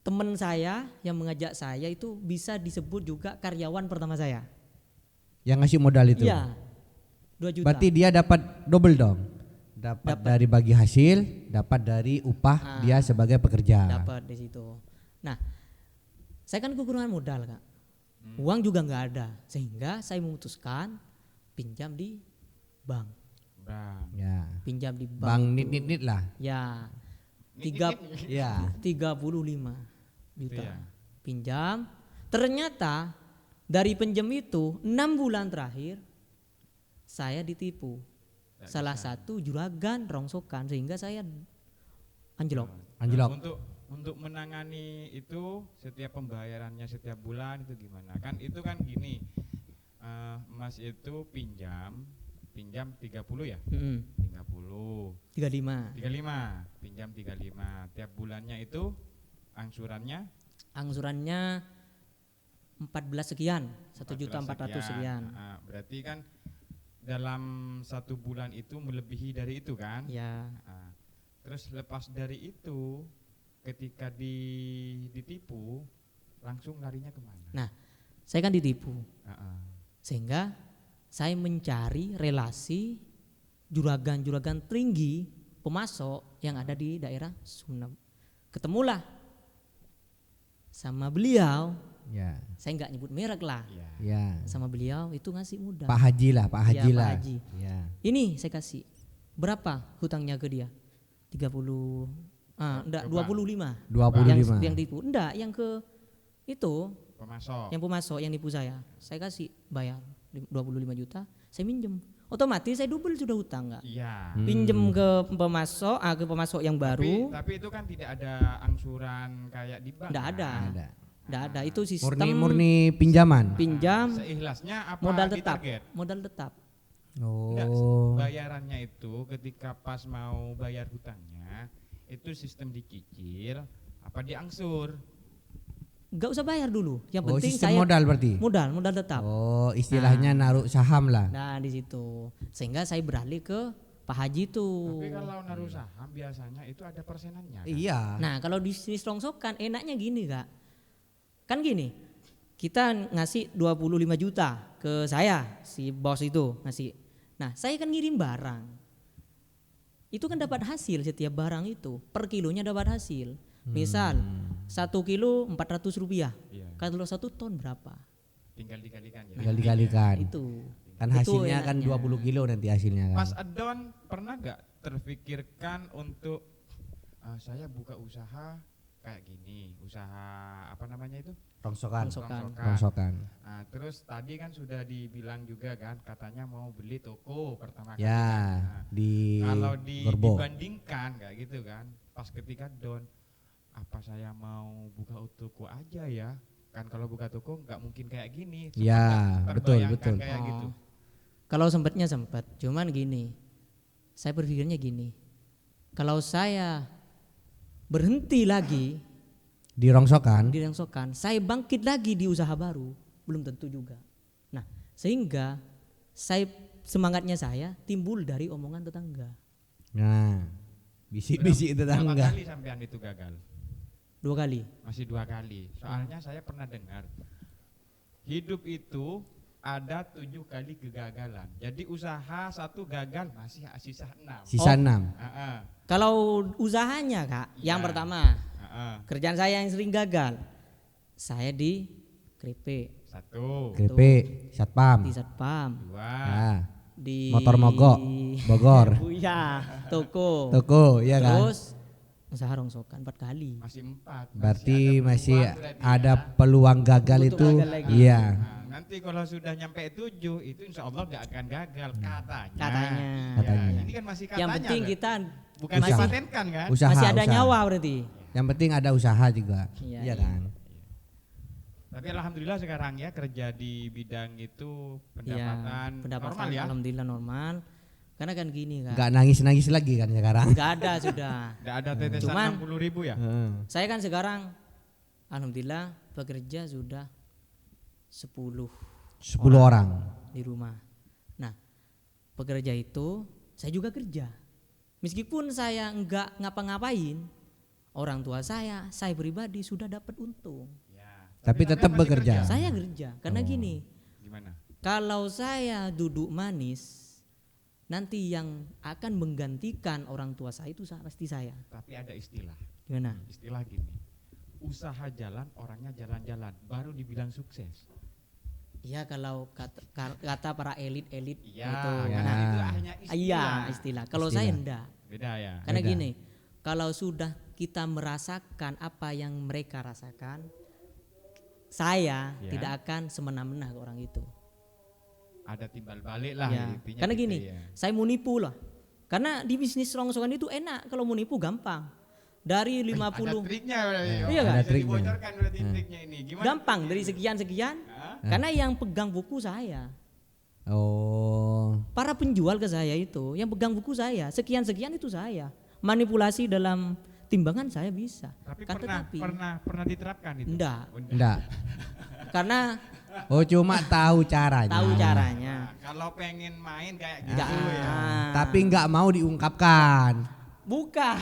teman saya yang mengajak saya itu bisa disebut juga karyawan pertama saya. Yang ngasih modal itu. Iya. 2 juta. Berarti dia dapat double dong. Dapat dari bagi hasil, dapat dari upah dia sebagai pekerja. dapat di situ. Nah, saya kan kekurangan modal, Kak. Uang juga nggak ada, sehingga saya memutuskan pinjam di bank. Bang. Ya. Pinjam di bank. Bang nit lah. Ya. Ya. 35 juta. Iya. Pinjam. Ternyata dari pinjam itu 6 bulan terakhir saya ditipu. Salah satu juragan rongsokan, sehingga saya anjlok. Anjlok. Nah, untuk menangani itu setiap pembayarannya setiap bulan itu gimana? Kan itu kan gini. Mas itu pinjam 30 ya? 30. 35. 35, pinjam 35. Tiap bulannya itu angsurannya Angsurannya 14 sekian, 1.400.000 sekian. Nah, berarti kan dalam 1 bulan itu melebihi dari itu kan? Ya. Nah, terus lepas dari itu ketika ditipu langsung larinya kemana? Nah, saya kan ditipu. Heeh. Sehingga saya mencari relasi juragan-juragan tinggi pemasok yang ada di daerah Sumeneb. Ketemulah sama beliau, Ya. saya nggak nyebut merek lah. Iya. Ya. Sama beliau itu ngasih modal. Pak Haji lah, Pak Haji Iya, Pak lah. Haji. Ya. Ini saya kasih. Berapa hutangnya ke dia? 30 enggak, 25. 25. Yang tipu. Enggak, yang ke itu, Pemasok. yang pemasok yang nipu saya. Saya kasih bayar 25 juta, saya minjem. Otomatis saya double sudah hutang, enggak? Iya. Pinjem ke pemasok yang baru. Tapi itu kan tidak ada angsuran kayak di bank. Enggak ada. Ada. Enggak ada. Itu sistem Murni pinjaman. pinjam Seikhlasnya apa modal tetap. ditarget? Modal tetap. Enggak, Oh. bayarannya itu ketika pas mau bayar hutangnya itu sistem dicicil apa diangsur? Enggak usah bayar dulu. Yang Oh, penting sistem saya modal berarti. modal tetap. Oh, istilahnya naruh saham lah. Nah, di situ. Sehingga saya beralih ke Pak Haji tuh. Tapi kalau naruh saham biasanya itu ada persenannya. Kan? Iya. Nah, kalau di bisnis rongsokan enaknya gini, Kak. Kan gini. Kita ngasih 25 juta ke saya, si bos itu ngasih. Nah, saya kan ngirim barang. Itu kan dapat hasil setiap barang itu. Per kilonya dapat hasil. Misal 1 kilo 400 rupiah. Iya. Kalau 1 ton berapa? Tinggal dikalikan ya. Tinggal dikalikan. Itu. Kan Itu hasilnya kan enaknya. 20 kilo nanti hasilnya kan. Mas Adon pernah nggak terfikirkan untuk saya buka usaha kayak gini, usaha apa namanya itu? Rongsokan. Rongsokan. Rongsokan. Nah, terus tadi kan sudah dibilang juga kan katanya mau beli toko pertama kali. Ya, kan. Nah, di kalau Gorbo. dibandingkan kayak gitu kan, pas ketika Don, apa saya mau buka toko aja ya? Kan kalau buka toko nggak mungkin kayak gini. Ya, Sempat betul, terbayangkan betul. Kayak gitu. Kalau sempatnya sempat, cuman gini, saya berpikirnya gini, kalau saya berhenti lagi Di rongsokan. di rongsokan, saya bangkit lagi di usaha baru, belum tentu juga. Nah, sehingga semangatnya saya timbul dari omongan tetangga. Nah, bisik-bisik Berapa tetangga. kali sampean itu gagal? 2 kali. Masih 2 kali. Soalnya saya pernah dengar hidup itu ada 7 kali kegagalan. Jadi usaha 1 gagal masih sisa 6. Sisa Oh. 6. Kalau usahanya, Kak, yang Ya. pertama, kerjaan saya yang sering gagal. Saya di keripik, 1, Keripik, satpam. di satpam, 2, Ya. di Motor mogok, Bogor. Iya, toko. Toko, ya kan? Terus usaha rongsokan 4 kali. Masih 4. Berarti masih peluang berarti ada ya. peluang gagal Untuk itu. gagal lagi. Iya. Nah, nanti kalau sudah nyampe 7 itu insya Allah nggak akan gagal katanya. Katanya. Ya, Katanya. ini kan masih katanya. Yang penting loh. kita bukan masih dipatenkan kan? Usaha, masih ada usaha. nyawa berarti. Yang penting ada usaha juga. Iya, Iya iya. kan? Tapi alhamdulillah sekarang ya kerja di bidang itu Iya, pendapatan, pendapatan normal ya. alhamdulillah normal. Karena kan gini kan. Enggak nangis-nangis lagi kan sekarang. Enggak ada sudah. Nggak ada tetesan Cuman- 60.000 ya. Heeh. Saya kan sekarang alhamdulillah bekerja sudah 10 10 orang. di rumah. Nah, pekerja itu saya juga kerja. Meskipun saya enggak ngapa-ngapain, orang tua saya pribadi sudah dapat untung. Ya. Tapi tetap masih bekerja. Saya kerja karena gini, Gimana? kalau saya duduk manis, nanti yang akan menggantikan orang tua saya itu pasti saya. Tapi ada istilah. Gimana? Istilah gini. Usaha jalan, orangnya jalan-jalan, baru dibilang sukses. Iya kalau kata para elit-elit Iya, itu. karena Ya. itu hanya istilah. Iya istilah. Kalau Istilah. saya enggak. Beda ya. Karena Beda. gini, kalau sudah kita merasakan apa yang mereka rasakan, saya Ya. tidak akan semena-mena ke orang itu. Ada timbal balik lah Ya. intinya. Karena gitu gini, ya. saya mau nipu lah. Karena di bisnis rongsokan itu enak, kalau mau nipu gampang. Dari 50 Ada triknya berarti. Iya kan? Ada Bisa triknya. dibocorkan berarti triknya ini. Gimana? gampang dari sekian-sekian. Karena yang pegang buku saya. Oh. Para penjual ke saya itu, yang pegang buku saya, sekian-sekian itu saya. Manipulasi dalam timbangan saya bisa. Tapi Kan pernah diterapkan itu. enggak. Oh, enggak. Enggak. Karena Oh, cuma tahu caranya. tahu caranya. Nah, kalau pengen main kayak gitu Enggak. ya. Tapi enggak mau diungkapkan. Bukan.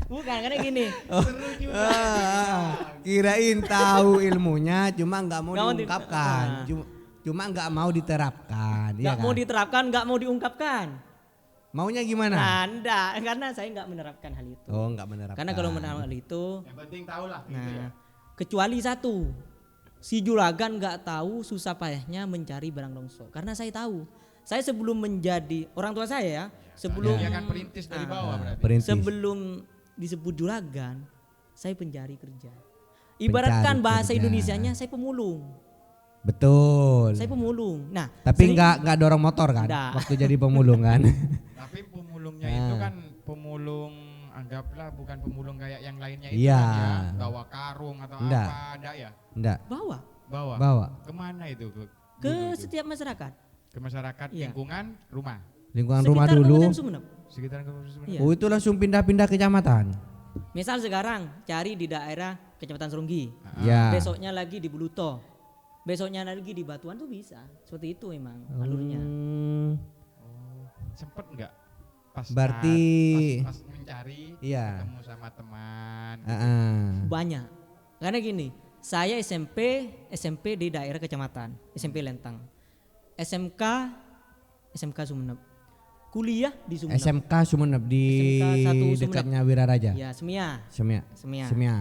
Bukan karena gini. Seru juga. Kirain tahu ilmunya cuma enggak mau Nggak mau diungkapkan. nah. Cuma enggak mau diterapkan. Iya Enggak mau kan? diterapkan, enggak mau diungkapkan. Maunya gimana? Nah, enggak, karena saya enggak menerapkan hal itu. Oh, enggak menerapkan. Karena kalau menerapkan hal itu, Yang penting tahu lah gitu ya. nah, kecuali satu, si juragan nggak tahu susah payahnya mencari barang longsor. Karena saya tahu, saya sebelum menjadi orang tua saya ya, sebelum Dia kan perintis dari bawah berarti. Perintis. sebelum disebut juragan, saya pencari kerja. Ibaratkan Pencari bahasa kerja. Indonesianya saya pemulung. Betul. Saya pemulung. Nah, Tapi sering- enggak dorong motor kan Enggak. waktu jadi pemulung kan. Tapi pemulungnya itu Nah. kan pemulung anggaplah bukan pemulung kayak yang lainnya itu Iya. kan ya. Bawa karung atau Enggak. apa ada ya? Enggak. bawa Bawa. Bawa Kemana itu? ke dulu itu? setiap masyarakat. Ke masyarakat Iya. lingkungan rumah. lingkungan rumah Sekitar dulu. Kabupaten Sumeneb. Sekitar Kabupaten Sumeneb. Iya. Oh, itu langsung pindah-pindah kecamatan. Misal sekarang cari di daerah Kecamatan Serunggi. Ya. Besoknya lagi di Buluto. Besoknya lagi di Batuan tuh bisa. Seperti itu emang alurnya. Oh, sempet nggak? Pas Berarti- pas mencari Iya. ketemu sama teman. Heeh. Banyak. Karena gini, saya SMP di daerah kecamatan, SMP Lentang. SMK Sumeneb. Kuliah di Sumeneb. SMK Sumeneb di SMK 1 Sumeneb. dekatnya Wiraraja. Ya, Semia. Semia. Semia. Semia.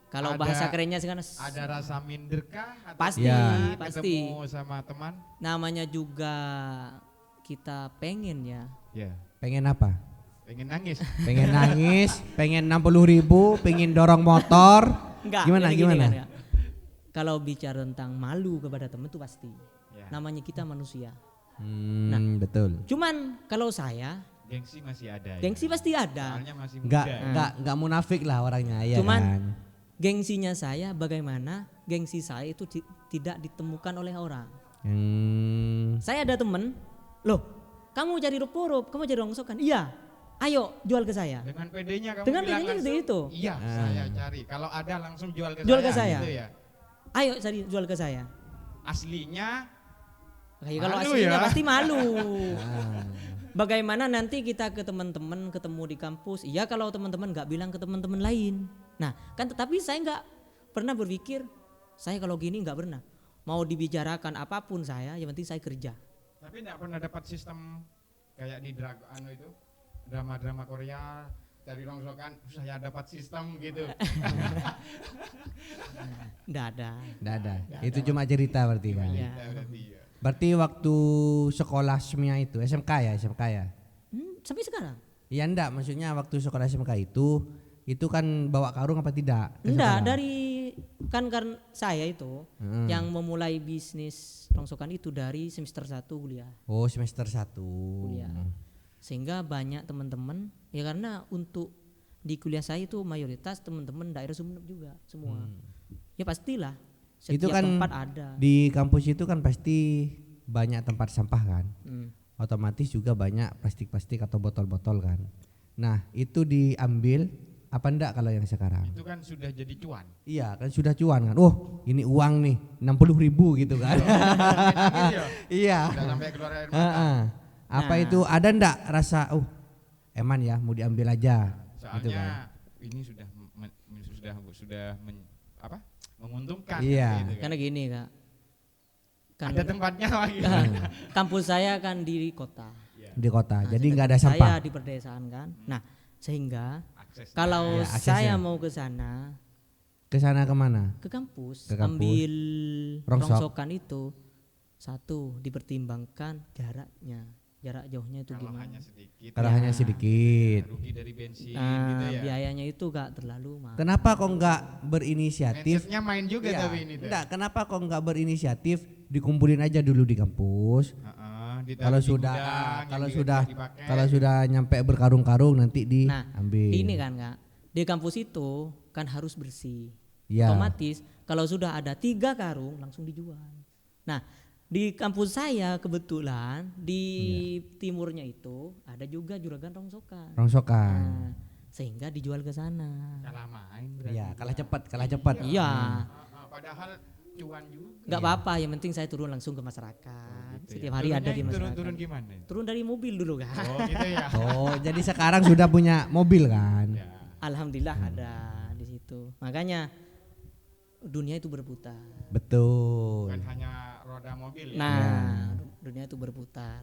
Kalau Ada- bahasa kerennya sekarang Ada rasa minder kah? Atau Pasti, Ya. pasti. Ketemu sama teman? Namanya juga kita pengen ya. Ya. Pengen apa? Pengen nangis. Pengen nangis, pengen 60.000, pengen dorong motor. Enggak. Gimana jadi gini gimana? kan ya. Kalau bicara tentang malu kepada teman itu pasti. Ya. Namanya kita manusia. Betul. Cuman kalau saya, Gengsi masih ada. ya? gengsi pasti ada. Soalnya masih Enggak muda. enggak munafik lah orangnya ya Cuman kan. gengsinya saya bagaimana gengsi saya itu tidak ditemukan oleh orang. Saya ada temen, loh kamu cari rup-rup, kamu cari rongsokan. Iya, ayo jual ke saya. Dengan PD-nya kamu Dengan bilang PD-nya langsung, seperti itu. Iya, saya cari. Kalau ada langsung jual ke Jual saya. ke saya. Gitu ya. Ayo cari jual ke saya. Aslinya Kayak kalau Malu aslinya ya. pasti malu. Bagaimana nanti kita ke teman-teman ketemu di kampus? Iya kalau teman-teman nggak bilang ke teman-teman lain. Nah kan tetapi saya nggak pernah berpikir saya kalau gini nggak pernah. Mau dibicarakan apapun saya, yang penting saya kerja. tapi enggak pernah dapat sistem kayak di itu drama-drama Korea dari rongsokan saya dapat sistem gitu. Nggak ada. Enggak ada. Itu cuma cerita berarti kan. Iya. Berarti ya. Berarti waktu sekolah Semia itu SMK ya, SMK ya. Sampai sekarang. Ya enggak, maksudnya waktu sekolah SMK itu kan bawa karung apa tidak? Ke Enggak, sekolah? dari kan saya itu yang memulai bisnis rongsokan itu dari semester 1 kuliah. Oh, semester 1. Kuliah. Sehingga banyak teman-teman ya karena untuk di kuliah saya itu mayoritas teman-teman daerah Sumeneb juga semua. Ya pastilah setiap Itu kan tempat ada. di kampus itu kan pasti banyak tempat sampah kan. Otomatis juga banyak plastik-plastik atau botol-botol kan. Nah, itu diambil apa enggak kalau yang sekarang? Itu kan sudah jadi cuan. Iya, kan sudah cuan kan. Oh, ini uang nih 60.000 gitu kan. Iya. Sudah sampai keluar air mata. Apa itu ada ndak rasa eman ya mau diambil aja Soalnya gitu kan. ini menguntungkan. Iya. Gitu kan. Karena gini Kak. Kan Ada tempatnya lagi. kampus saya kan di kota. Di kota. Nah, jadi nggak ada sedangkan sampah. Saya di pedesaan kan. Nah, sehingga Aksesnya. kalau Ya, aksesnya. saya mau ke sana, Ke sana kemana? ke kampus, Ke kampus. ambil Rongsok. rongsokan itu, satu dipertimbangkan jaraknya, jarak jauhnya itu Kalau gimana. hanya sedikit. Kalau hanya sedikit. Rugi dari bensin Nah, gitu ya. biayanya itu gak terlalu mahal. Kenapa kok nggak berinisiatif? Mindsetnya main juga Iya, tapi ini tuh. enggak, kenapa kok nggak berinisiatif dikumpulin aja dulu di kampus? Ditaruh Kalau di sudah gudang, yang dipakai. kalau sudah nyampe berkarung-karung nanti Nah, diambil. ini kan Kak, di kampus itu kan harus bersih. Iya. Otomatis kalau sudah ada 3 karung langsung dijual. Nah, di kampus saya kebetulan di timurnya itu ada juga juragan rongsokan. Rongsokan. Nah, sehingga dijual ke sana. Kalah main berarti. Iya, kalah cepat. Iya, Padahal cuan juga. nggak apa-apa. Yang penting saya turun langsung ke masyarakat. Gitu ya. Setiap hari ada di masyarakat. Turun gimana? Turun dari mobil dulu kan. Oh gitu ya. Oh, jadi sekarang sudah punya mobil kan? Ya. Alhamdulillah ada di situ. Makanya dunia itu berputar. Betul. Bukan hanya roda mobil ya. Nah, dunia itu berputar.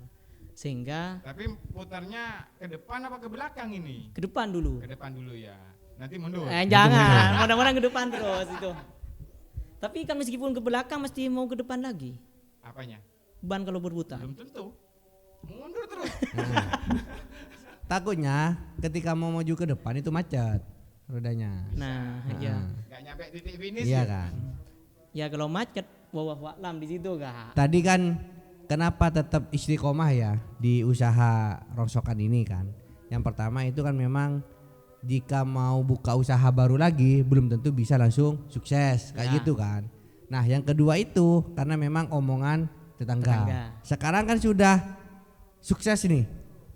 Sehingga Tapi putarnya ke depan apa ke belakang ini? ke depan dulu. Ke depan dulu ya. Nanti mundur. Jangan, mudah-mudahan ke depan terus itu. Tapi kan meskipun ke belakang mesti mau ke depan lagi. Apanya? Ban kalau berputar. Belum tentu. Mundur terus. Takutnya ketika mau maju ke depan itu macet rodanya. Nah, ya. Gak nyampe titik finish. Iya ya? kan. Ya kalau macet wawah di situ Kak. Tadi kan kenapa tetap istiqomah ya di usaha rongsokan ini kan? Yang pertama itu kan memang jika mau buka usaha baru lagi belum tentu bisa langsung sukses kayak Ya. gitu kan. Nah, yang kedua itu karena memang omongan tetangga. Sekarang kan sudah sukses nih.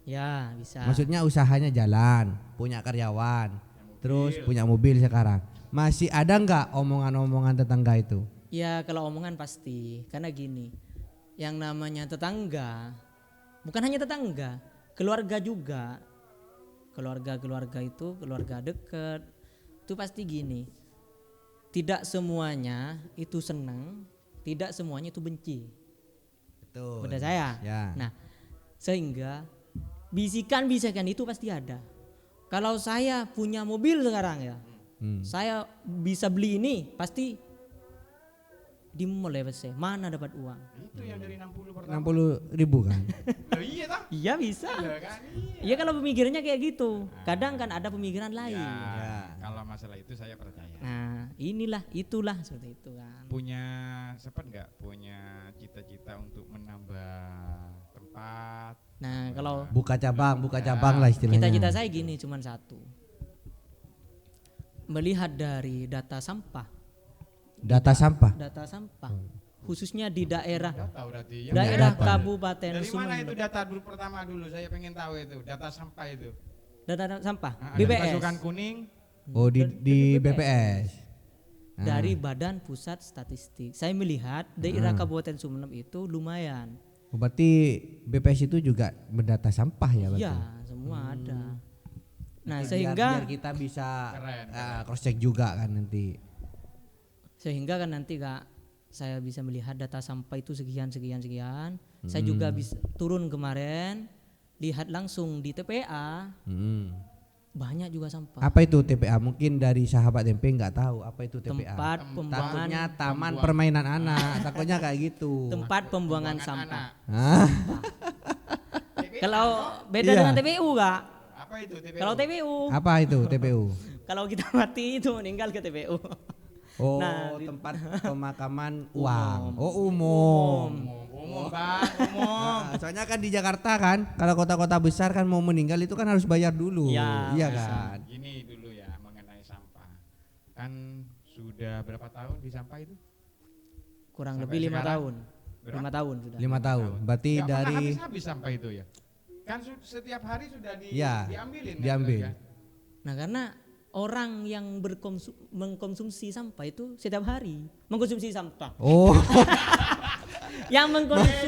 Ya, bisa. Maksudnya usahanya jalan, punya karyawan, terus punya mobil sekarang. Masih ada nggak omongan-omongan tetangga itu? Ya kalau omongan pasti, karena gini, yang namanya tetangga, bukan hanya tetangga, keluarga juga, keluarga itu, keluarga dekat, itu pasti gini, tidak semuanya itu senang, tidak semuanya itu benci, Betul. pada saya. Ya. Nah, sehingga bisikan-bisikan itu pasti ada. Kalau saya punya mobil sekarang ya, saya bisa beli ini, pasti di mall ya pasti. Mana dapat uang? Itu yang dari 60 pertama. 60.000 kan? Loh, iya toh? Iya bisa. Iya kan? Iya kalau pemikirannya kayak gitu. Kadang kan ada pemikiran lain. Ya, kalau masalah itu saya percaya. Nah, itulah seperti itu kan. Punya sempat nggak punya cita-cita untuk menambah tempat? Nah, kalau Buka cabang lah istilahnya. cita-cita saya gini cuman satu. Melihat dari data sampah, Data sampah. khususnya di daerah Data berarti. Ya, daerah data. Kabupaten dari mana itu Sumeneb. data dulu pertama dulu? Saya pengen tahu itu data sampah itu. Data sampah Ada BPS pasukan kuning. Oh di BPS. dari Badan Pusat Statistik. Saya melihat daerah Kabupaten Sumeneb itu lumayan. Oh, berarti BPS itu juga mendata sampah ya berarti? Iya, semua ada. Nah, Biar- sehingga biar kita bisa Keren, cross check juga kan nanti. kan nanti Kak saya bisa melihat data sampah itu sekian. Saya juga bisa turun kemarin lihat langsung di TPA banyak juga sampah. Apa itu TPA? Mungkin dari sahabat tempe nggak tahu apa itu TPA. Tempat pembuangan Takutnya taman permainan anak, takutnya kayak gitu. tempat pembuangan sampah. anak. Hah? Kalau beda Iya. dengan TPU Kak. Apa itu TPU? Kalau TPU, Apa itu TPU? kalau kita mati itu meninggal ke TPU. Oh, Nah, tempat pemakaman uang. Oh, umum. Umum Bang, umum. Nah, soalnya kan di Jakarta kan, kalau kota-kota besar kan mau meninggal itu kan harus bayar dulu. Ya, Iya bisa. kan? Gini dulu ya mengenai sampah. Kan sudah berapa tahun di sampah itu? Kurang Sampai lebih 5 sekarang? tahun. Berapa? 5 tahun sudah. 5 tahun. Berarti Nggak pernah dari habis sampah itu ya. Kan setiap hari sudah Ya, diambilin. kan, diambil. ya? Nah, karena orang yang mengkonsumsi sampah itu setiap hari mengkonsumsi sampah. Oh, Yang mengkonsumsi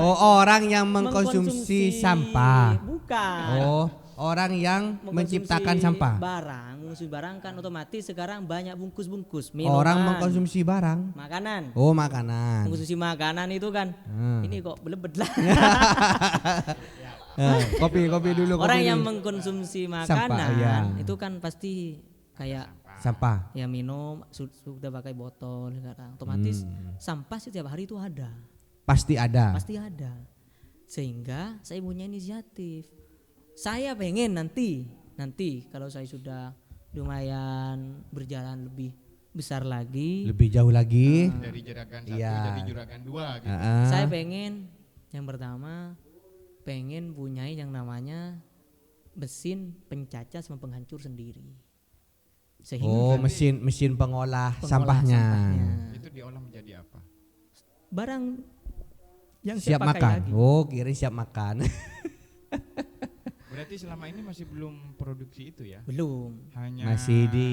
orang yang mengkonsumsi sampah. Bukan. Oh, orang yang menciptakan Mengkonsumsi sampah. mengkonsumsi barang kan otomatis sekarang banyak bungkus-bungkus Orang minuman, mengkonsumsi barang. makanan. Oh, makanan. Mengkonsumsi makanan itu kan. Ini kok belebet lah. Kopi dulu. Orang kopi yang dulu. mengkonsumsi Sampah, makanan ya. itu kan pasti kayak Sampah. ya minum sudah pakai botol sekarang. Otomatis sampah setiap hari itu ada. Pasti ada. Pasti ada. Sehingga saya punya inisiatif. Saya pengen nanti kalau saya sudah lumayan berjalan lebih besar lagi, Lebih jauh lagi. Dari juragan 1 Iya. jadi juragan 2 gitu. saya pengen yang pertama pengen punyai yang namanya mesin pencacah sama penghancur sendiri. Sehingga Oh, mesin pengolah pengolah sampahnya. Itu diolah menjadi apa? barang yang Siap saya pakai makan. lagi. Oh, kira siap makan. Berarti selama ini masih belum produksi itu ya? Belum. Hanya Masih di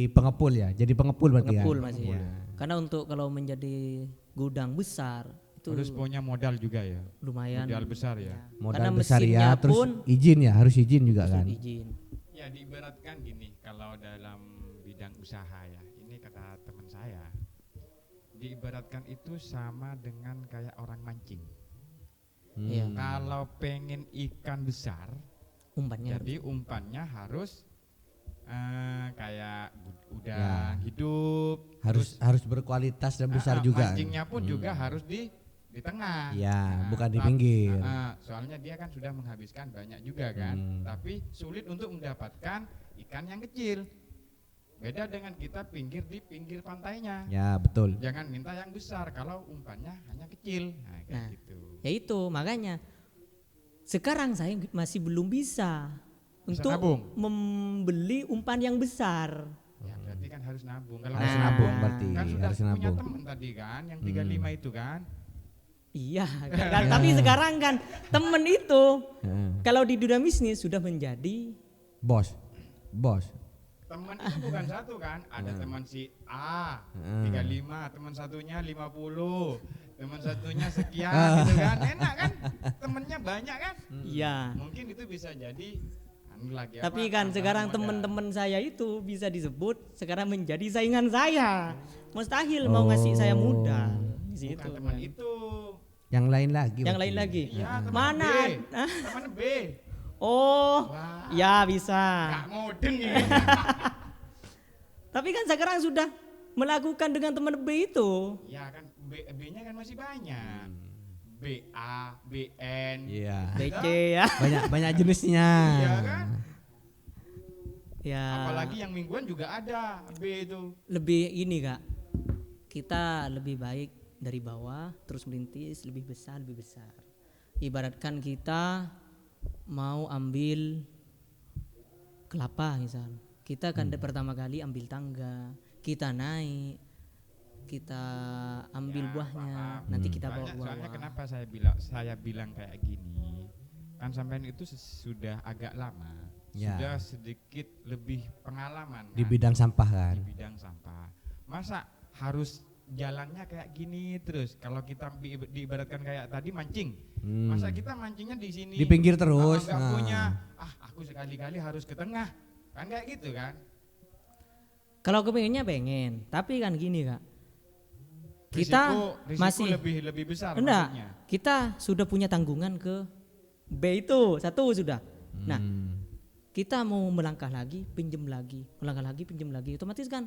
pengepul ya. Jadi pengepul berarti Pengepul ya. masih. Iya. Karena untuk kalau menjadi gudang besar itu harus punya modal juga ya. lumayan Modal besar ya. Modal Karena besar mesinnya ya, terus pun izin ya, harus izin juga harus kan. izin. Ya diibaratkan gini, kalau dalam bidang usaha ya, ini kata teman saya, diibaratkan itu sama dengan kayak orang mancing. Iya. Kalau pengen ikan besar, Umpannya jadi umpannya harus kayak udang Ya. hidup, Harus berkualitas dan besar juga. mancingnya pun juga harus di tengah. Ya, bukan di tap- pinggir. soalnya dia kan sudah menghabiskan banyak juga kan, tapi sulit untuk mendapatkan ikan yang kecil. Beda dengan kita di pinggir pantainya. Ya, betul. Jangan minta yang besar kalau umpannya hanya kecil. Nah, kayak Nah. gitu. Ya itu makanya sekarang saya masih belum bisa untuk nabung? membeli umpan yang besar. Ya, berarti kan harus nabung. Kalau Harus nggak nabung berarti, kan sudah harus punya nabung. teman tadi kan, yang 35 itu kan. Iya, tapi sekarang kan temen itu Heeh. kalau di dunia bisnis sudah menjadi Bos. Teman itu bukan satu kan, ada teman si A 35, teman satunya 50, teman satunya sekian gitu kan. Enak kan? Temennya banyak kan? iya. Mungkin itu bisa jadi lagi Tapi apa, kan tambahan sekarang modal. teman-teman saya itu bisa disebut sekarang menjadi saingan saya. Mustahil mau ngasih saya modal. Di situ. Bukan teman kan. itu. Yang lain lagi. Yang berarti. lain lagi. Iya, teman Mana? B. Hah? Teman B. Oh, Wah, ya bisa. nggak modeng ini. Tapi kan sekarang sudah melakukan dengan teman B itu. Ya kan B-nya kan masih banyak. BA, BN. Iya. BC ya. Banyak jenisnya. Iya kan? Ya. Apalagi yang mingguan juga ada B itu. Lebih ini Kak. Kita lebih baik dari bawah terus merintis lebih besar. Ibaratkan kita mau ambil kelapa misal. Kita kan pertama kali ambil tangga, kita naik, kita ambil buahnya, nanti kita bawa Banyak, ke soalnya bawah. kenapa saya bilang kayak gini? Kan sampean itu sudah agak lama, Ya. sudah sedikit lebih pengalaman Di kan? bidang sampah kan. Di bidang sampah. Masa harus jalannya kayak gini terus? Kalau kita diibaratkan kayak tadi mancing, masa kita mancingnya di sini? Di pinggir terus. Nggak Nah. punya, aku sekali-kali harus ke tengah, kan kayak gitu kan? Kalau kepengennya pengen, tapi kan gini Kak. Kita Risiko masih lebih besar. enggak, maksudnya. kita sudah punya tanggungan ke B itu, satu sudah. Nah, kita mau melangkah lagi, pinjam lagi, melangkah lagi, pinjam lagi, otomatis kan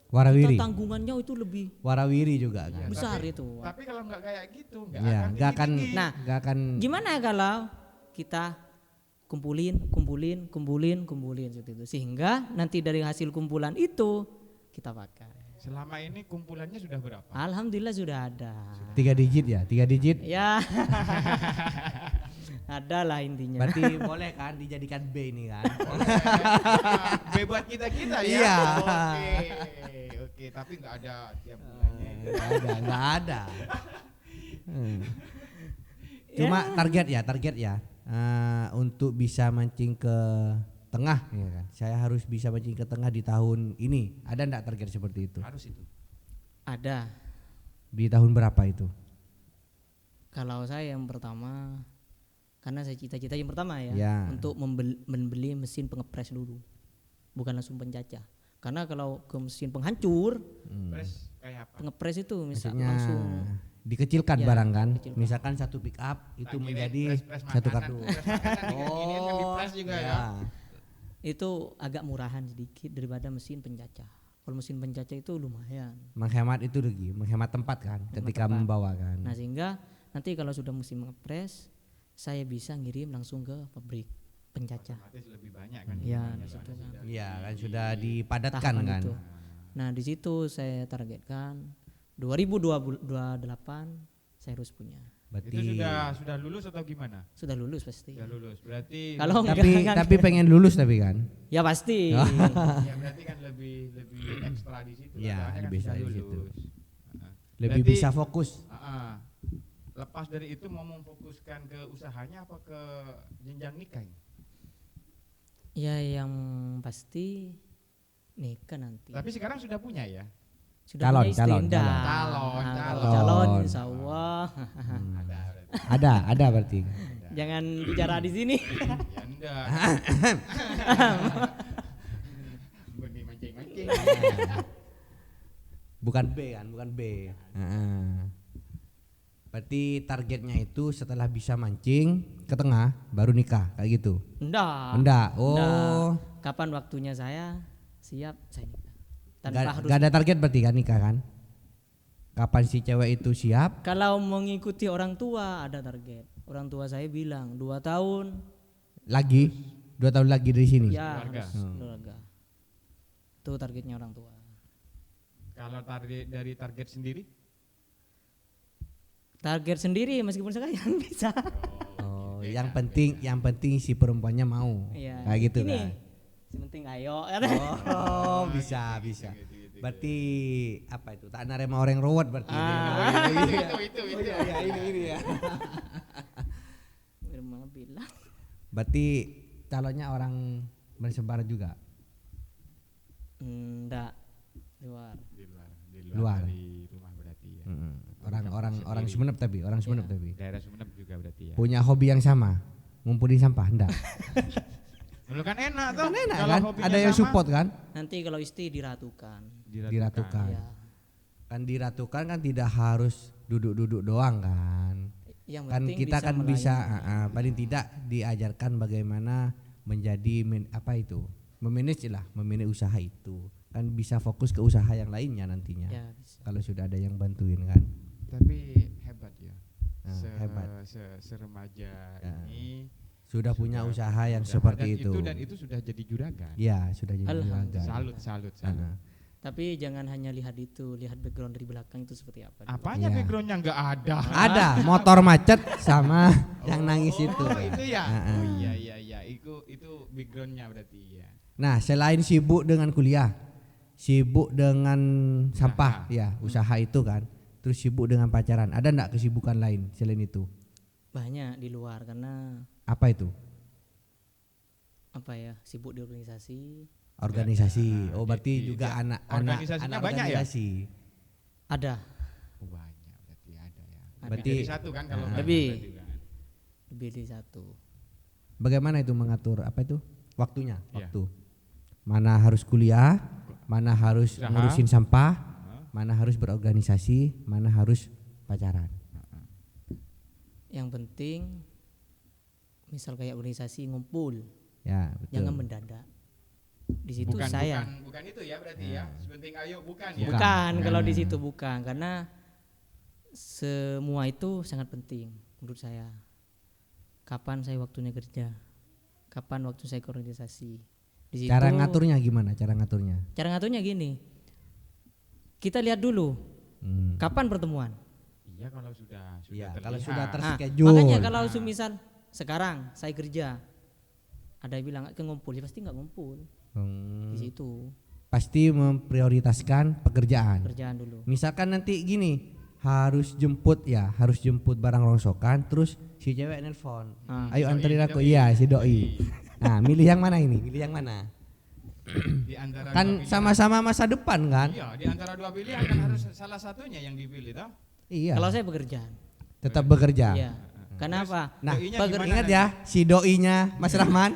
Warawiri. kita tanggungannya itu lebih Warawiri juga kan. besar tapi- itu. Tapi kalau nggak kayak gitu, Ya, nggak akan Nah, nggak akan Gimana kalau kita kumpulin seperti itu, sehingga nanti dari hasil kumpulan itu kita pakai. Selama ini kumpulannya sudah berapa? Alhamdulillah sudah ada. 3 digit ya, 3 digit. Ya. Ada lah intinya. Berarti boleh kan dijadikan B ini kan? B buat kita ya. Iya. Oke, tapi nggak ada tiap bulannya. Nggak ada. Cuma target ya. Untuk bisa mancing ke tengah, ya kan? Saya harus bisa mancing ke tengah di tahun ini. Ada enggak target seperti itu? Harus itu. Ada. Di tahun berapa itu? Kalau saya yang pertama, karena saya cita-cita yang pertama Ya. untuk membeli mesin pengepres dulu, bukan langsung pencacah. Karena kalau ke mesin penghancur, Press kayak apa? pengepres itu misalnya Maksudnya langsung dikecilkan Ya, barang kan? dikecilkan. Misalkan satu pick up itu Tak kirain menjadi press satu makanan, kartu. press makanan diginiin kan di press juga ya. itu agak murahan sedikit daripada mesin pencacah. Kalau mesin pencacah itu lumayan. Menghemat itu rugi, menghemat tempat kan ketika tempat. membawa kan. Nah sehingga nanti kalau sudah musim ngepres, saya bisa ngirim langsung ke pabrik pencacah. Otomatis lebih banyak kan. Ya jumlahnya, di situ soalnya kan. Iya kan sudah dipadatkan Tahapan kan. itu. Nah di situ saya targetkan 2028 saya harus punya. Itu Berarti sudah lulus atau gimana? Sudah lulus pasti. Sudah lulus. Berarti Kalau tapi pengen lulus tapi kan. ya pasti. ya berarti kan lebih ekstra di situ. Ya, soalnya kan lebih sudah ekstra di situ. lulus. Lebih Berarti- bisa fokus. Lepas dari itu mau memfokuskan ke usahanya apa ke jenjang nikah ini? Ya yang pasti nikah nanti. Tapi sekarang sudah punya ya? Sudah Calon, punya istri, calon, enggak. calon. Nah, Calon. kalau calon insya Allah. Ada berarti. Ada berarti. Jangan bicara di sini. Ya enggak. Benih mancing-mancing. Bukan B kan, bukan B. Berarti targetnya itu setelah bisa mancing ke tengah baru nikah kayak gitu. Enggak. Oh. Kapan waktunya saya siap saya nikah. Gak ada target berarti kan nikah kan? Kapan si cewek itu siap? Kalau mengikuti orang tua ada target. Orang tua saya bilang 2 tahun. Lagi 2 tahun lagi dari sini. Ya Keluarga. harus keluarga. Itu targetnya orang tua. Kalau dari target sendiri? Target sendiri meskipun sekarang bisa. Oh, yang penting si perempuannya mau. Iya. Kayak gitu Ini, kan. yang penting ayo. Oh, bisa. Berarti apa itu? Tak narema orang rawat berarti. Itu. Ya, ini ya. Irma bilang. Berarti calonnya orang bersebar juga. Enggak. Luar. Di Luar. dari rumah berarti ya. Orang Sumeneb tapi, orang Sumeneb Iya. tapi. Daerah Sumeneb juga berarti ya. Punya hobi yang sama, ngumpulin sampah enggak? Dulu kan enak tuh. Enak Kalau kan? hobinya Ada yang sama, support kan? Nanti kalau istri diratukan. Diratukan. Ya. Kan diratukan kan tidak harus duduk-duduk doang kan. Yang Kan penting kita kan bisa melayani. paling tidak diajarkan bagaimana menjadi memanage usaha itu. Kan bisa fokus ke usaha yang lainnya nantinya. Ya, bisa. Kalau sudah ada yang bantuin kan. Tapi hebat ya. Hebat. Seremaja Ya. ini Sudah punya usaha yang dan seperti itu. Dan itu sudah jadi juragan. Ya, sudah jadi Alhamdulillah. juragan. Salut. Tapi jangan hanya lihat itu, lihat background dari belakang itu seperti apa. dulu. Apanya Iya. backgroundnya nggak ada? Ada motor macet sama yang nangis itu. Oh, itu ya. Heeh. Oh iya. Itu backgroundnya berarti ya. Nah, selain sibuk dengan kuliah, sibuk dengan sampah, Usaha. ya usaha itu kan. Terus sibuk dengan pacaran. Ada enggak kesibukan lain selain itu? Banyak di luar karena Apa itu? apa ya, sibuk di organisasi. Organisasi. Oh, Di- berarti di- juga di- anak organisasinya banyak ya? organisasi. Ada. Oh, banyak berarti ada ya. Berarti- Lebih dari satu kan kalau banyak Lebih. berarti kan. Lebih dari satu. Bagaimana itu mengatur apa itu? Waktunya, Iya. waktu. Mana harus kuliah, mana harus Usaha. ngurusin sampah, mana harus berorganisasi, mana harus pacaran. Yang penting misal kayak organisasi ngumpul, Ya, betul. jangan mendadak. Di situ Bukan, saya. bukan itu ya berarti ya. Sepenting ayo bukan ya. Bukan, kalau di Hmm. situ bukan, karena semua itu sangat penting menurut saya. Kapan saya waktunya kerja? Kapan waktu saya ke organisasi. Di situ, Cara ngaturnya gimana? Cara ngaturnya? Cara ngaturnya gini. Kita lihat dulu kapan pertemuan. Iya kalau sudah Iya, terlihat. kalau sudah Nah, terschedule. makanya kalau semisal sekarang saya kerja, ada yang bilang ke ngumpul, ya pasti nggak ngumpul di situ. Pasti memprioritaskan pekerjaan. Dulu. Misalkan nanti gini, harus jemput barang rongsokan, terus si cewek nelpon, ayo anterin aku, iya si doi. Nah, milih yang mana ini? Milih yang mana? Di antara Kan sama-sama masa depan kan? Iya, di antara dua pilihan kan harus salah satunya yang dipilih toh. Iya. Kalau saya pekerjaan, Tetap bekerja. iya. Kenapa? Nah, Doinya gimana ingat nanti? ya si doinya Mas Rahman.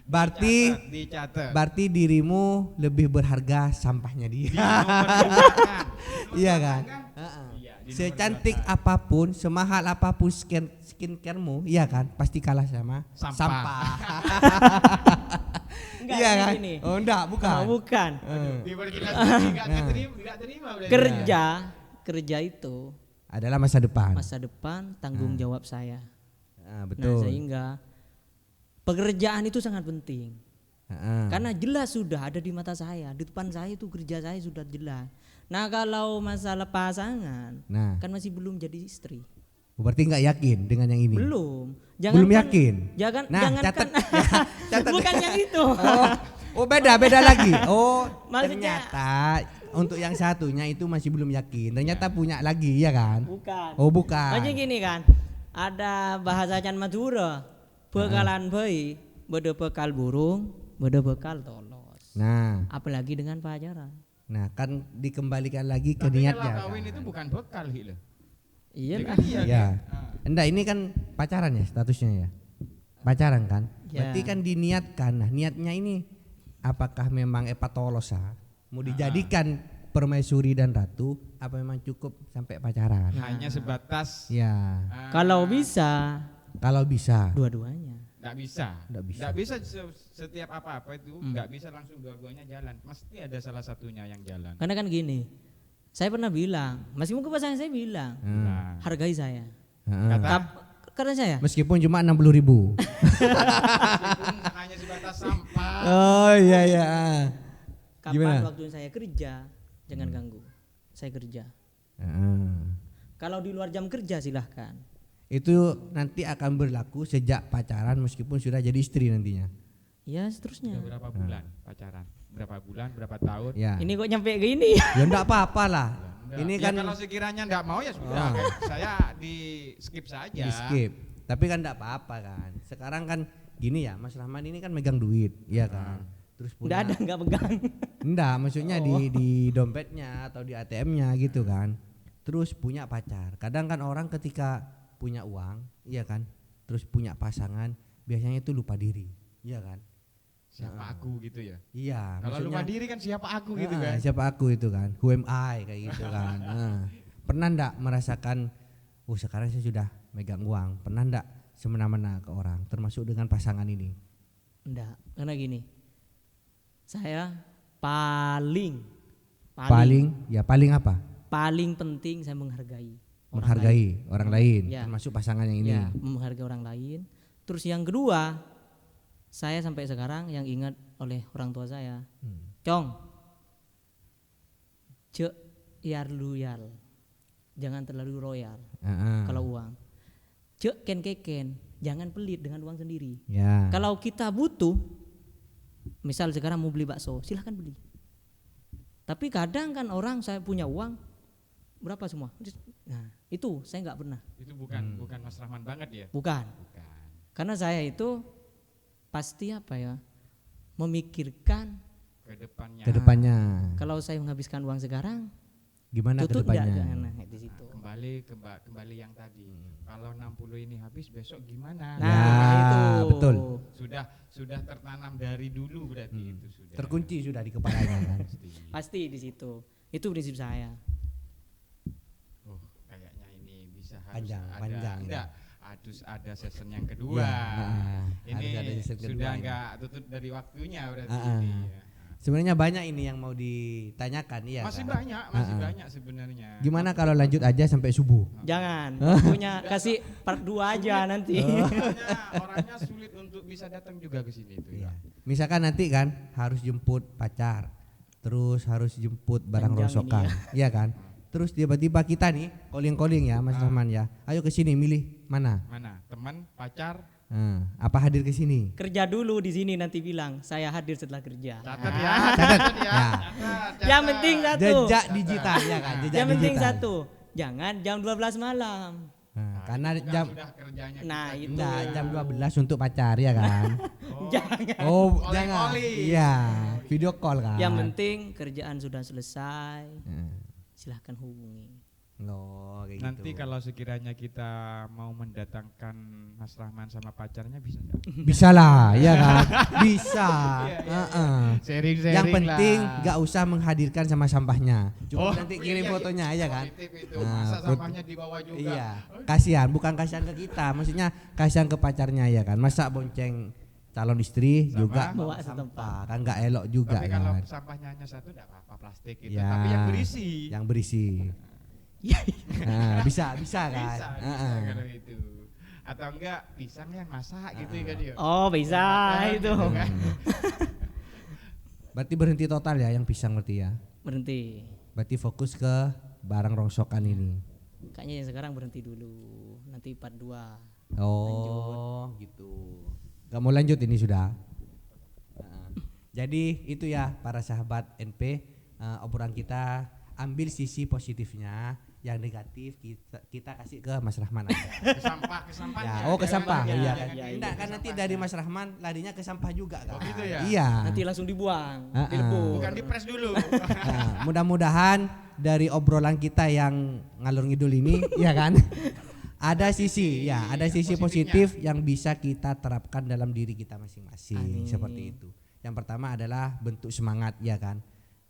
Berarti Dicatat. berarti dirimu lebih berharga sampahnya dia. Dinomorduakan. Iya kan? Iya, Secantik apapun, semahal apapun skincaremu, iya kan? Pasti kalah sama Sampah. Enggak, Iya ini kan? gini. Oh enggak, bukan. Bukan. Enggak terima berarti. Kerja itu Adalah masa depan. masa depan, tanggung jawab saya. Ah, Nah, betul. sehingga pekerjaan itu sangat penting. Karena jelas sudah ada di mata saya, di depan saya itu kerja saya sudah jelas. Nah, kalau masalah pasangan, Nah, kan masih belum jadi istri. berarti nggak yakin dengan yang ini. Belum. Belum yakin? Jangan Nah, jangan catat. kan, Catat. bukan yang itu. Oh beda lagi. Oh Maksudnya- ternyata untuk yang satunya itu masih belum yakin. Ternyata punya lagi, ya kan? Bukan. Oh bukan. Maksudnya gini kan, ada bahasa Can Madura, bekalan bayi, beda bekal burung, beda bekal tolos. Nah, Apalagi dengan pacaran. kan dikembalikan lagi ke Tapi niatnya. kalau kawin kan? itu bukan bekal Hi, loh. Iya Ya lah. kan iya. Ya. kan? Enggak, ini kan pacaran ya statusnya ya. Pacaran kan? Ya. Berarti kan diniatkan. Nah, niatnya ini apakah memang epatolosa mau dijadikan permaisuri dan ratu, apa memang cukup sampai pacaran? Hanya sebatas Ya, Kalau bisa kalau bisa. dua-duanya. Nggak bisa. Nggak bisa. Nggak bisa setiap apa-apa itu nggak bisa langsung dua-duanya jalan. Mesti ada salah satunya yang jalan. Karena kan gini, saya pernah bilang, meskipun ke pasangan saya bilang, Nah, hargai saya. Heeh. kata Karena saya Meskipun cuma 60.000. meskipun hanya sebatas sampah. Oh iya iya. kapan Gimana? waktu saya kerja, jangan ganggu. Saya kerja. Heeh. Kalau di luar jam kerja silahkan. Itu nanti akan berlaku sejak pacaran meskipun sudah jadi istri nantinya. Ya seterusnya. Udah berapa bulan pacaran? Berapa bulan? Berapa tahun? Ya. Ini kok nyampe ke ini? Ya enggak apa-apa lah. Enggak. Ini Ya kan kalau sekiranya enggak mau ya sudah. Oh. Saya di skip saja. di skip. Tapi kan enggak apa-apa kan. Sekarang kan gini ya, Mas Rahman ini kan megang duit, iya kan. Terus Enggak ada, enggak pegang. Enggak, maksudnya di dompetnya atau di ATM-nya gitu kan. Terus punya pacar. Kadang kan orang ketika punya uang, iya kan. Terus punya pasangan, biasanya itu lupa diri, iya kan. Siapa aku gitu ya? Iya, Kalau lupa diri kan siapa aku gitu Ah, kan? siapa aku itu kan, who am I kayak gitu kan. Pernah ndak merasakan, sekarang saya sudah megang uang. Pernah ndak semena-mena ke orang, termasuk dengan pasangan ini? Enggak, karena gini. Saya paling paling apa? paling penting saya menghargai orang lain. Menghargai orang lain, Ya. termasuk pasangan yang ini. Ya, menghargai orang lain. Terus yang kedua, saya sampai sekarang yang ingat oleh orang tua saya, Cong, cek yar loyal, jangan terlalu royal kalau uang. Cek ken, jangan pelit dengan uang sendiri. Ya. Kalau kita butuh, misal sekarang mau beli bakso, silahkan beli. Tapi kadang kan orang saya punya uang berapa semua. Nah itu saya nggak pernah. Itu bukan Mas Rahman banget ya? Bukan. Bukan. Karena saya itu pasti apa ya, memikirkan Kedepannya. kalau saya menghabiskan uang sekarang, Gimana tutup kedepannya? nah, di situ. Kembali yang tadi. Kalau 60 ini habis besok gimana? Nah, Ya, itu betul. Sudah tertanam dari dulu berarti itu sudah. Terkunci sudah di kepalanya kan. Pasti di situ. Itu prinsip saya. Oh, kayaknya ini bisa Panjang, harus panjang, enggak, harus ada season yang kedua. Ya, harus Ini ada season kedua sudah ini. enggak tutup dari waktunya berarti Ah, ini. Ya. Sebenarnya banyak ini yang mau ditanyakan, iya Masih kan? banyak sebenarnya. Gimana kalau lanjut aja sampai subuh? Jangan, punya kasih part 2 aja nanti. Orangnya sulit untuk bisa datang juga ke sini itu ya. Misalkan nanti kan harus jemput pacar, terus harus jemput barang Panjang rongsokan, iya kan? Terus tiba-tiba kita nih calling ya Mas Rahman ya, ayo ke sini milih mana? Mana? Teman, pacar? Apa hadir ke sini? Kerja dulu di sini nanti bilang saya hadir setelah kerja. Catat ya. Ya. Yang penting satu. Jejak digital ya kan? Jejak Yang penting digital. satu. Jangan jam 12 malam. Karena Kan jam sudah kerjanya Nah, kita. itu. enggak, jam 12 untuk pacar ya kan? Jangan. Oh, Calling. jangan. Iya, video call kan. Yang penting kerjaan sudah selesai. Nah, Silahkan hubungi. oh, kayak Nanti gitu. kalau sekiranya kita mau mendatangkan Mas Rahman sama pacarnya bisa nggak? Bisa lah, ya kan? Bisa. Heeh. Sharing-sharing Yang penting lah. nggak usah menghadirkan sama sampahnya. Cukup Oh, nanti kirim iya, fotonya aja kan. Positif itu. Nah, Masa foto- sampahnya dibawa juga. Iya, kasihan, bukan kasihan ke kita, maksudnya kasihan ke pacarnya ya kan. Masa bonceng calon istri Sama juga bawa sampah, setempat. kan nggak elok juga Tapi kalau kan. sampahnya hanya satu enggak apa-apa plastik gitu. Ya, Tapi yang berisi. Yang berisi. Nah, bisa kan. Bisa Heeh. kalau itu. Atau enggak pisang yang masak gitu kan dia. Oh, bisa itu. Kan? Berarti berhenti total ya yang pisang berarti ya. Berhenti. Berarti fokus ke barang rongsokan ini. Kayaknya yang sekarang berhenti dulu. Nanti part 2. Oh, gitu. Gak mau lanjut ini sudah. Nah, jadi itu ya para sahabat NP, obrolan kita ambil sisi positifnya, yang negatif kita kasih ke Mas Rahman aja. Ke sampahnya. Ya, ke sampah. Ya, Iya ya, kan. ya, Enggak iya. kan nanti dari Mas Rahman larinya ke sampah juga kan. Oh, gitu ya? Iya. Nanti langsung dibuang, Ah, ah. direbus. Bukan dipres dulu. Nah, mudah-mudahan dari obrolan kita yang ngalur ngidul ini ya kan ada sisi ya, ada sisi positif yang bisa kita terapkan dalam diri kita masing-masing. Amin. Seperti itu. Yang pertama adalah bentuk semangat ya kan.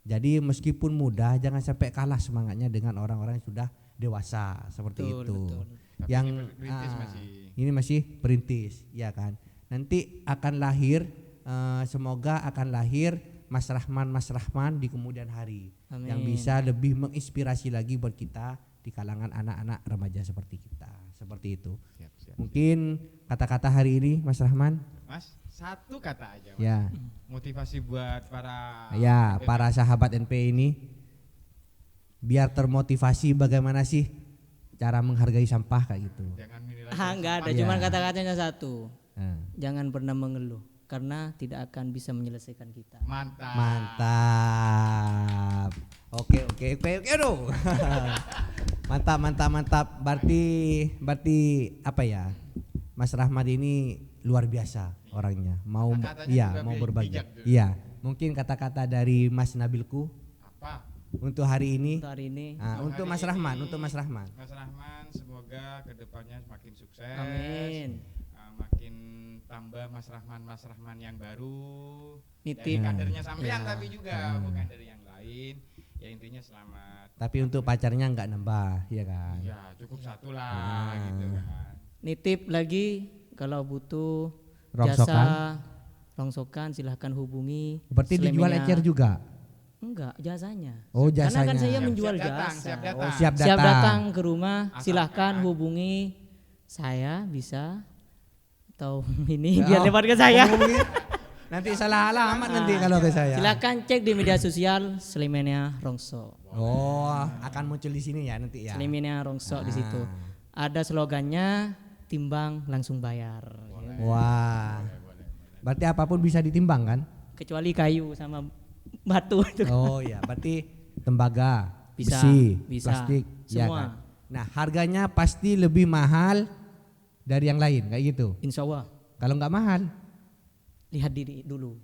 Jadi meskipun muda jangan sampai kalah semangatnya dengan orang-orang yang sudah dewasa seperti Betul, itu. betul. Tapi Yang ini perintis masih. ini masih perintis ya kan. Nanti akan lahir semoga akan lahir Mas Rahman di kemudian hari Amin. yang bisa lebih menginspirasi lagi buat kita di kalangan anak-anak remaja seperti kita. Seperti itu. Siap. Mungkin kata-kata hari ini Mas Rahman Mas, satu kata aja Mas. ya. Motivasi buat para Ya, para sahabat NP ini biar termotivasi bagaimana sih cara menghargai sampah kayak gitu. jangan menilai Enggak ada, Iya. cuman kata-katanya satu. Nah, Jangan pernah mengeluh karena tidak akan bisa menyelesaikan kita. mantap. mantap. Oke, aduh. mantap. Berarti apa ya? Mas Rahmat ini luar biasa orangnya. Mau Kata-katanya iya, juga mau berbagi. bijak tuh. Iya, mungkin kata-kata dari Mas Nabilku Apa? untuk hari ini. Untuk hari ini. Untuk Mas Rahman, untuk Mas Rahman. Mas Rahman semoga kedepannya semakin sukses. Amin. Makin tambah Mas Rahman yang baru. Nitip. Dari kadernya sampean Ya. tapi juga bukan dari yang lain. Ya intinya selamat. Tapi untuk pacarnya nggak nambah, ya kan? Ya cukup satu lah gitu kan. Nitip lagi kalau butuh Rongsokan? jasa rongsokan silahkan hubungi. Berarti dijual Selemenya- ecer juga. Enggak, jasanya. Oh, Karena kan jasanya. saya menjual Siap datang, jasa. siap datang. Oh, siap Siap datang. datang ke rumah, Asalkan- silahkan hubungi saya bisa atau ini biar lebar ke saya. Nanti salah alamat nanti kalau ke saya. Silakan cek di media sosial Selimania Rongso. Oh, akan muncul di sini ya nanti ya. Selimania Rongso di situ. Ada slogannya timbang langsung bayar. Wah. Berarti apapun bisa ditimbang kan? Kecuali kayu sama batu itu. Oh iya, berarti tembaga, Bisa, besi, bisa. plastik, ya Semua. kan? Nah, harganya pasti lebih mahal dari yang lain kayak gitu. Insya Allah Kalau nggak mahal, lihat diri dulu.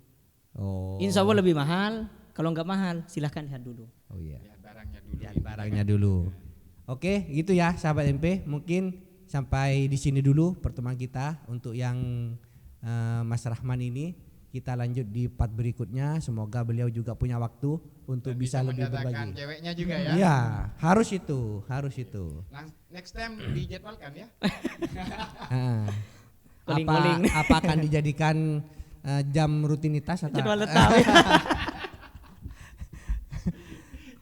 oh. Insya Allah lebih mahal. Kalau nggak mahal silahkan lihat dulu. Oh iya. Lihat barangnya dulu. Lihat barangnya dulu. Oke, gitu ya sahabat MP. Mungkin sampai di sini dulu pertemuan kita untuk yang Mas Rahman ini. Kita lanjut di part berikutnya. Semoga beliau juga punya waktu untuk Dan bisa lebih mendatangkan berbagi. ceweknya juga ya. Iya, harus itu. Next time dijadwalkan ya. Ah. Calling-calling. Apa akan dijadikan jam rutinitas atau Jadwal tetap.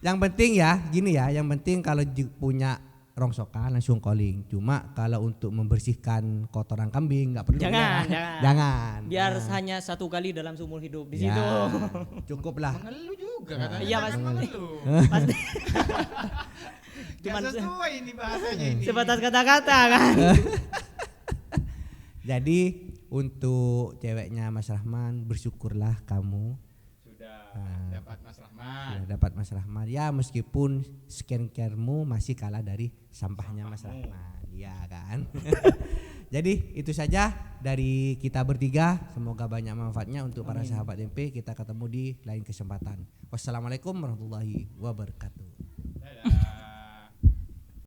Yang penting ya, gini ya, yang penting kalau punya rongsokan langsung calling. Cuma kalau untuk membersihkan kotoran kambing nggak perlu. Jangan, ya. jangan. Jangan. Biar hanya 1 kali dalam seumur hidup di Ya, situ. cukup lah. Mengeluh juga katanya. Iya, Jangan Mas. mengeluh. Pasti. Gak Cuman sesuai ini bahasanya ini. sebatas kata-kata kan. Jadi untuk ceweknya Mas Rahman, bersyukurlah kamu Sudah dapat Mas Rahman. sudah dapat Mas Rahman. Ya meskipun skincare-mu masih kalah dari sampahnya Mas Rahman. Iya kan. Jadi itu saja dari kita bertiga. Semoga banyak manfaatnya untuk para sahabat MP. Kita ketemu di lain kesempatan. Wassalamualaikum warahmatullahi wabarakatuh.